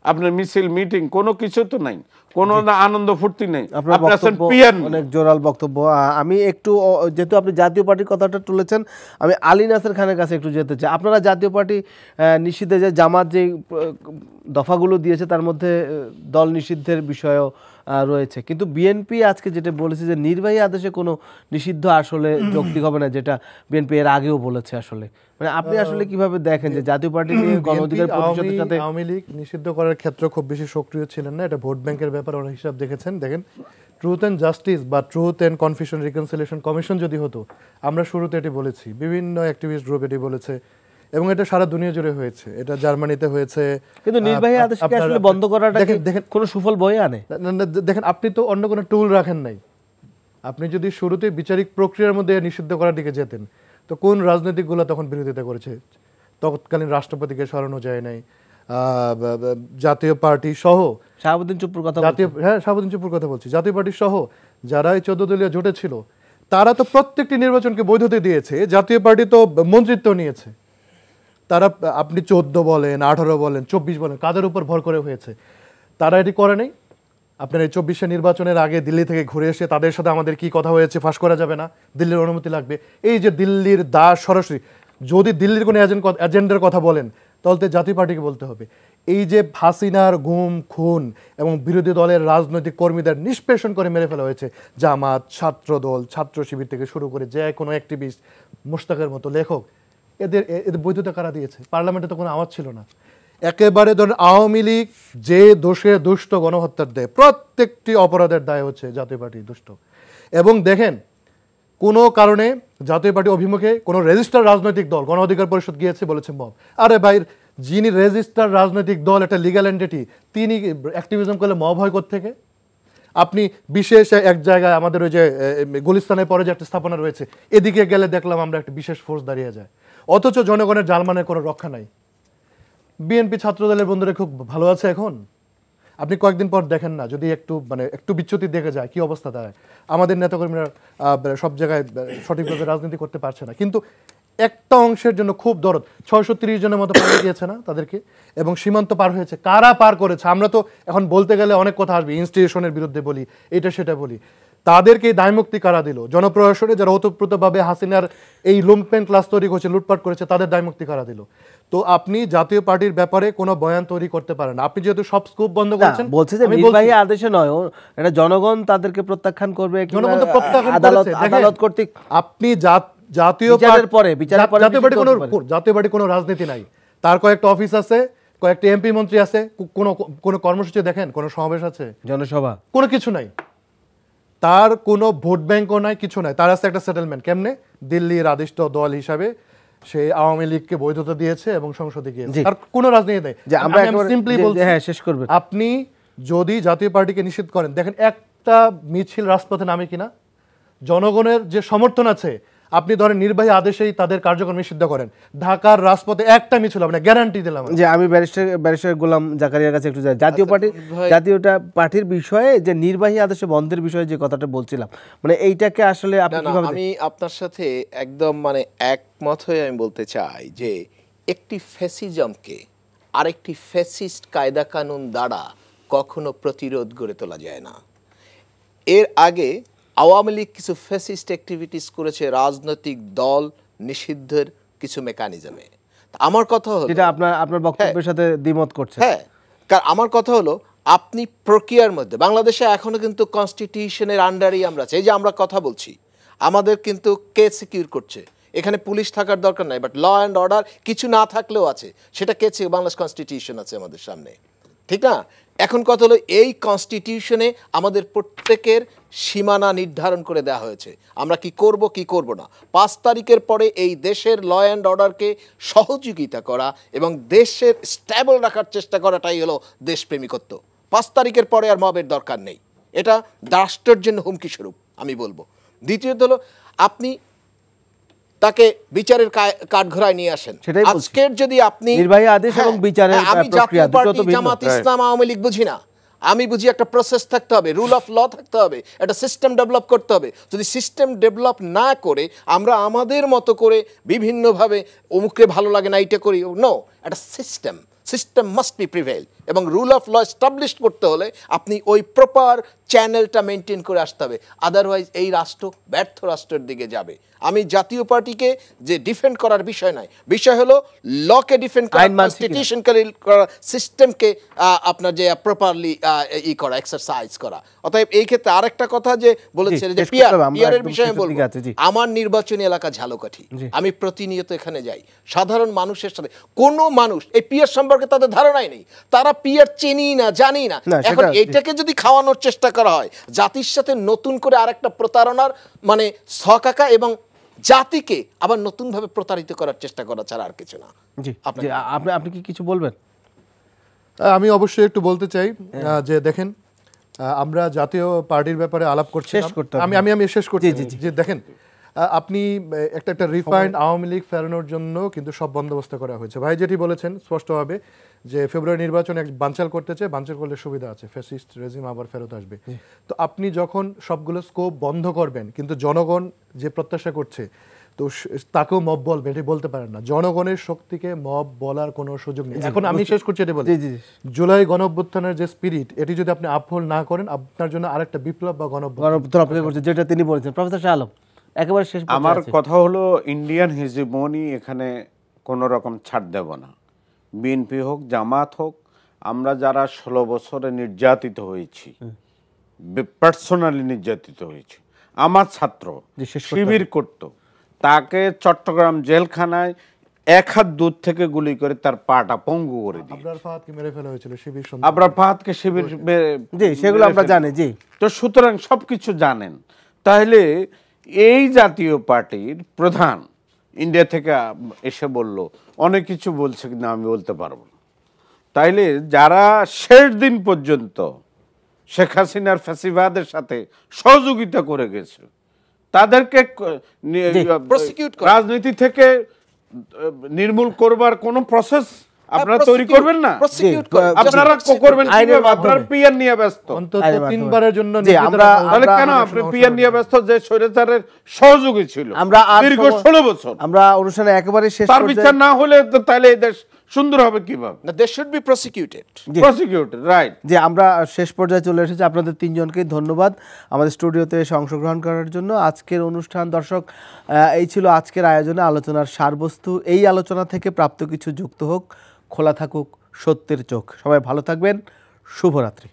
আপনার মিছিল মিটিং কোনো কিছু তো নাই, কোনো আনন্দ ফুর্তি নেই। আপনার অনেক জোরাল বক্তব্য। আমি একটু যেহেতু আপনি জাতীয় পার্টির কথাটা তুলেছেন, আমি আলী নাসের খানের কাছে একটু যেতে চাই। আপনারা জাতীয় পার্টি নিষিদ্ধে যে জামাত যে দফাগুলো দিয়েছে তার মধ্যে দল নিষিদ্ধের বিষয়ও রয়েছে, কিন্তু বিএনপি আজকে যেটা বলেছে যে নির্বাহী আদেশে কোনো নিষিদ্ধ আসলে যৌক্তিক হবে না, যেটা বিএনপি এর আগেও বলেছে। আসলে মানে আপনি আসলে কিভাবে দেখেন যে জাতীয় পার্টি নিয়ে গণ অধিকার পরিষদের সাথে আওয়ামী লীগ নিষিদ্ধ করার ক্ষেত্রে খুব বেশি সক্রিয় ছিলেন না, এটা ভোট ব্যাংকের ব্যাপার ওরা হিসাব দেখেছেন। দেখেন, ট্রুথ অ্যান্ড জাস্টিস বা truth and confusion reconciliation commission যদি হতো, আমরা শুরুতে এটি বলেছি, বিভিন্ন অ্যাক্টিভিস্ট গ্রুপ এটি বলেছে এবং এটা সারা দুনিয়া জুড়ে হয়েছে, এটা জার্মানিতে হয়েছে। কিন্তু নির্বাহী আদেশকে আসলে বন্ধ করাটা দেখেন কোনো সুফল বয়ে আনে? দেখেন, আপনি তো অন্য কোনো টুল রাখেন নাই। আপনি যদি শুরুতে বিচারিক প্রক্রিয়ার মধ্যে নিষিদ্ধ করার দিকে যেতেন, তো কোন রাজনৈতিকগুলো তখন বিরোধিতা করেছে? তৎকালীন রাষ্ট্রপতিকে সরানো যায় নাই, জাতীয় পার্টি সহ শাহাবুদ্দিন চুপ্পুর কথা শাহাবুদ্দিন চুপ্পুর কথা বলছি, জাতীয় পার্টি সহ যারা এই 14 দলীয় জোটে ছিল তারা তো প্রত্যেকটি নির্বাচনকে বৈধতা দিয়েছে। জাতীয় পার্টি তো মন্ত্রিত্ব নিয়েছে। তারা আপনি 14 বলেন, 18 বলেন, 24 বলেন, কাদের উপর ভর করে হয়েছে? তারা এটি করে নাই। আপনার এই 24 নির্বাচনের আগে দিল্লি থেকে ঘুরে এসে তাদের সাথে আমাদের কি কথা হয়েছে ফাঁস করা যাবে না, দিল্লির অনুমতি লাগবে। এই যে দিল্লির দাস সরাসরি যদি দিল্লির কোনো এজেন্ডার কথা বলেন তাহলে জাতীয় পার্টিকে বলতে হবে। এই যে হাসিনার গুম খুন এবং বিরোধী দলের রাজনৈতিক কর্মীদের নিষ্পেষণ করে মেরে ফেলা হয়েছে, জামাত, ছাত্রদল, ছাত্র শিবির থেকে শুরু করে যে কোনো অ্যাক্টিভিস্ট, মোশতাকের মতো লেখক, এদের বৈধতা কারা দিয়েছে? পার্লামেন্টে তো কোনো আওয়াজ ছিল না। একেবারে ধরেন আওয়ামী লীগ যে দোষে দুষ্ট গণহত্যার দেয়, প্রত্যেকটি অপরাধের দায় হচ্ছে জাতীয় পার্টি দুষ্ট। এবং দেখেন, কোনো কারণে জাতীয় পার্টি অভিমুখে কোনো রেজিস্টার রাজনৈতিক দল গণ অধিকার পরিষদ গিয়েছে, বলেছে মব। আরে ভাই, যিনি রেজিস্টার রাজনৈতিক দল, একটা লিগ্যাল এন্টিটি, তিনি অ্যাক্টিভিজম করলে মব হয় কোত্থেকে? আপনি বিশেষ এক জায়গায় আমাদের ওই যে গুলিস্তানের পরে যে একটা স্থাপনা রয়েছে, এদিকে গেলে দেখলাম আমরা একটা বিশেষ ফোর্স দাঁড়িয়ে যায়, অথচ জনগণের জালমানের কোনো রক্ষা নাই। বিএনপি ছাত্রদলের বন্ধুরা খুব ভালো আছে এখন। আপনি কয়েকদিন পর দেখেন না, যদি একটু বিচ্যুতি দেখে যায় কি অবস্থা দাঁড়ায়। আমাদের নেতাকর্মীরা সব জায়গায় সঠিকভাবে রাজনীতি করতে পারছে না, কিন্তু একটা অংশের জন্য খুব দরদ। 630 জনের মতো পালিয়ে গিয়েছে না তাদেরকে, এবং সীমান্ত পার হয়েছে। কারা পার করেছে? আমরা তো এখন বলতে গেলে অনেক কথা আসবে, ইনস্টিটিউশনের বিরুদ্ধে বলি, এটা সেটা বলি। তাদেরকে দায়মুক্তি কারা দিল? জনপ্রশাসনে যারা ওতপ্রোতভাবে হাসিনার এই লুম্পেন ক্লাস তৈরি করেছে, লুটপাট করেছে, তাদের দায়মুক্তি কারা দিল? তো আপনি জাতীয় পার্টির ব্যাপারে কোনো বয়ান তৈরি করতে পারেন না। আপনি যেহেতু সব স্কুপ বন্ধ করেছেন, বলছে যে নির্বাহী আদেশে নয়, এটা জনগণ তাদেরকে প্রত্যাখ্যান করবে, আদালত কর্তৃক। আপনি জাতীয় পার্টি কোনো রাজনীতি নাই, তার কয়েকটা অফিস আছে, কয়েকটা এমপি মন্ত্রী আছে, কোনো কর্মসূচি দেখেন, কোনো সমাবেশ আছে, জনসভা, কোনো কিছু নাই। তার কোনো ভোট ব্যাংকও নাই, কিছু নাই। তার আছে একটা সেটেলমেন্ট। কেমনে? দিল্লির আদিষ্ট দল হিসাবে সে আওয়ামী লীগকে বৈধতা দিয়েছে এবং সংসদে গিয়েছে। আর কোনো রাজনীতি নেই। সিম্পলি বলছি, আপনি যদি জাতীয় পার্টিকে নিষিদ্ধ করেন, দেখেন একটা মিছিল রাজপথে নামে কিনা, জনগণের যে সমর্থন আছে, আপনি ধরেন নির্বাহী আদেশেই তাদের কার্যক্রম নিষিদ্ধ করেন, ঢাকার রাজপথে একটা মিছিল হবে না, গ্যারান্টি দিলাম। যে আমি ব্যারিস্টার গোলাম জাকারিয়ার কাছে একটু যাই, জাতীয় পার্টির বিষয়ে যে নির্বাহী আদেশে বন্ধের বিষয়ে যে কথাটা বলছিলাম, মানে এইটাকে আসলে আমি আপনার সাথে একদম একমত হয়ে আমি বলতে চাই যে একটি ফ্যাসিজমকে আরেকটি ফ্যাসিস্ট কায়দা কানুন দ্বারা কখনো প্রতিরোধ গড়ে তোলা যায় না। এর আগে আওয়ামী লীগ কিছু ফ্যাসিস্ট অ্যাক্টিভিটিস করেছে রাজনৈতিক দল নিষিদ্ধের কিছু মেকানিজমে। আমার কথা হলো, যেটা আপনার বক্তব্যের সাথে দ্বিমত করছে। হ্যাঁ, কারণ আমার কথা হলো, আপনি প্রক্রিয়ার মধ্যে বাংলাদেশে এখনো কিন্তু কনস্টিটিউশনের আন্ডারেই আমরা আছি। এই যে আমরা কথা বলছি, আমাদের কিন্তু কে সিকিউর করছে? এখানে পুলিশ থাকার দরকার নাই, বাট ল অ্যান্ড অর্ডার কিছু না থাকলেও আছে। সেটা কে? বাংলাদেশ কনস্টিটিউশন আছে আমাদের সামনে, ঠিক না? এখন কথা হলো, এই কনস্টিটিউশনে আমাদের প্রত্যেকের সীমানা নির্ধারণ করে দেওয়া হয়েছে, আমরা কি করব কি করব না। 5 তারিখের পরে এই দেশের ল অ্যান্ড অর্ডারকে সহযোগিতা করা এবং দেশের স্ট্যাবল রাখার চেষ্টা করাটাই হলো দেশপ্রেমিকত্ব। 5 তারিখের পরে আর মবের দরকার নেই, এটা রাষ্ট্রের জন্য হুমকি স্বরূপ আমি বলবো। দ্বিতীয়ত হলো, আপনি তাকে বিচারের কাঠগড়ায় নিয়ে আসেন। আজকের যদি আপনি নির্বাহী আদেশ এবং বিচারের আমি জাতীয় পার্টি, জামাত ইসলাম, আওয়ামী লীগ বুঝি না, আমি বুঝি একটা প্রসেস থাকতে হবে, রুল অফ ল থাকতে হবে, একটা সিস্টেম ডেভেলপ করতে হবে। যদি সিস্টেম ডেভেলপ না করে আমরা আমাদের মতো করে বিভিন্নভাবে অমুককে ভালো লাগে না এইটা করি, নো, একটা সিস্টেম মাস্ট বি প্রিভেল। এবং রুল অফ ল এস্টাবলিশ করতে হলে আপনি ওই প্রপার চ্যানেলটা মেনটেন করে আসতে হবে, আদারওয়াইজ এই রাষ্ট্র ব্যর্থ রাষ্ট্রের দিকে যাবে। আমি জাতীয় পার্টিকে যে ডিফেন্ড করার বিষয় নয়, বিষয় হলো লকে ডিফেন্ড করা, কনস্টিটিউশনকে করা, সিস্টেমকে আপনার যে প্রপারলি করা, এক্সারসাইজ করা। অতএব এই ক্ষেত্রে আরেকটা কথা যে বলেছেন যে পিয়ারের বিষয়ে বলবো, আমার নির্বাচনী এলাকা ঝালকাঠি, আমি প্রতিনিয়ত এখানে যাই, সাধারণ মানুষের সাথে কোনো মানুষ এই পিয়ার সম্পর্কে তাদের ধারণাই নেই, তারা পিয়ার চেনি না, জানি না। এখন এটাকে যদি খাওয়ানোর চেষ্টা করা হয়, জাতির সাথে নতুন করে আরেকটা প্রতারণার মানে ছকাকা এবং জাতিকে আবার নতুনভাবে প্রতারিত করার চেষ্টা করা ছাড়া আর কিছু না। জি, আপনি কি কিছু বলবেন? আমি অবশ্যই একটু বলতে চাই যে দেখেন, আমরা জাতীয় পার্টির ব্যাপারে আলাপ করছি, আমি শেষ করছি যে দেখেন, আপনি একটা রিফাইন্ড আওয়ামী লীগ ফেরানোর জন্য কিন্তু সব বন্দোবস্ত করা হয়েছে। ভাই যেটি বলেছেন স্পষ্টভাবে যে ফেব্রুয়ারি নির্বাচনে বানচাল করতে চায়, বানচাল করলে সুবিধা আছে, ফ্যাসিস্ট রেজিম আবার ফেরত আসবে। তো আপনি যখন সবগুলো স্কোপ বন্ধ করবেন, কিন্তু জনগণ যে প্রত্যাশা করছে, তো তাকেও মব বলবে, এটি বলতে পারেন না। জনগণের শক্তিকে মব বলার কোনো সুযোগ নেই। এখন আমি শেষ করছি এটি বলি, জুলাই গণঅভ্যুত্থানের যে স্পিরিট, এটি যদি আপনি আপহোল্ড না করেন, আপনার জন্য আরেকটা বিপ্লব বা গণঅভ্যুত্থান অপেক্ষা করছে, যেটা তিনি বলেছেন। প্রফেসর শাহ আলম, একেবারে শেষ আমার কথা হলো, ইন্ডিয়ান হেজিমনি এখানে কোনো রকম ছাড় দেব না। বিএনপি হোক, জামাত হোক, আমরা যারা 16 বছরে নির্যাতিত হয়েছি, পার্সোনালি নির্যাতিত হয়েছি, আমার ছাত্র শিবির করত, তাকে চট্টগ্রাম জেলখানায় 1 হাত দূর থেকে গুলি করে তার পাটা পঙ্গু করে দিই। আবরার ফাহাদকে মেরে ফেলা হয়েছিল শিবির, আবরার ফাহাদকে শিবির, জি, সেগুলো আমরা জানি। জি, তো সুতরাং সবকিছু জানেন। তাহলে এই জাতীয় পার্টির প্রধান ইন্ডিয়া থেকে এসে বলল, অনেক কিছু বলছে কিন্তু আমি বলতে পারবো না। তাইলে যারা শেষ দিন পর্যন্ত শেখ হাসিনার ফ্যাসিবাদের সাথে সহযোগিতা করে গেছে, তাদেরকে রাজনীতি থেকে নির্মূল করবার কোন প্রসেস আপনারা তৈরি করবেন না, আপনারা করবেন আপনারা পিয়ার নিয়ে ব্যস্ত। অন্তত 3 বারের জন্য তাহলে কেন আপনি পিয়ার নিয়ে ব্যস্ত যে স্বৈরাচারের সহযোগী ছিল আমরা দীর্ঘ 16 বছর? আমরা অনুষ্ঠানে একেবারে শেষ তার বিচার না হলে তাহলে এই দেশ সুন্দর হবে কিভাবে? না, they should be prosecuted, right. যে আমরা শেষ পর্যায়ে চলে এসেছি। আপনাদের 3 জনকে ধন্যবাদ আমাদের স্টুডিওতে এসে অংশগ্রহণ করার জন্য। আজকের অনুষ্ঠান দর্শক, এই ছিল আজকের আয়োজনে আলোচনার সারবস্তু। এই আলোচনা থেকে প্রাপ্ত কিছু যুক্ত হোক, খোলা থাকুক সত্যের চোখ। সবাই ভালো থাকবেন, শুভরাত্রি।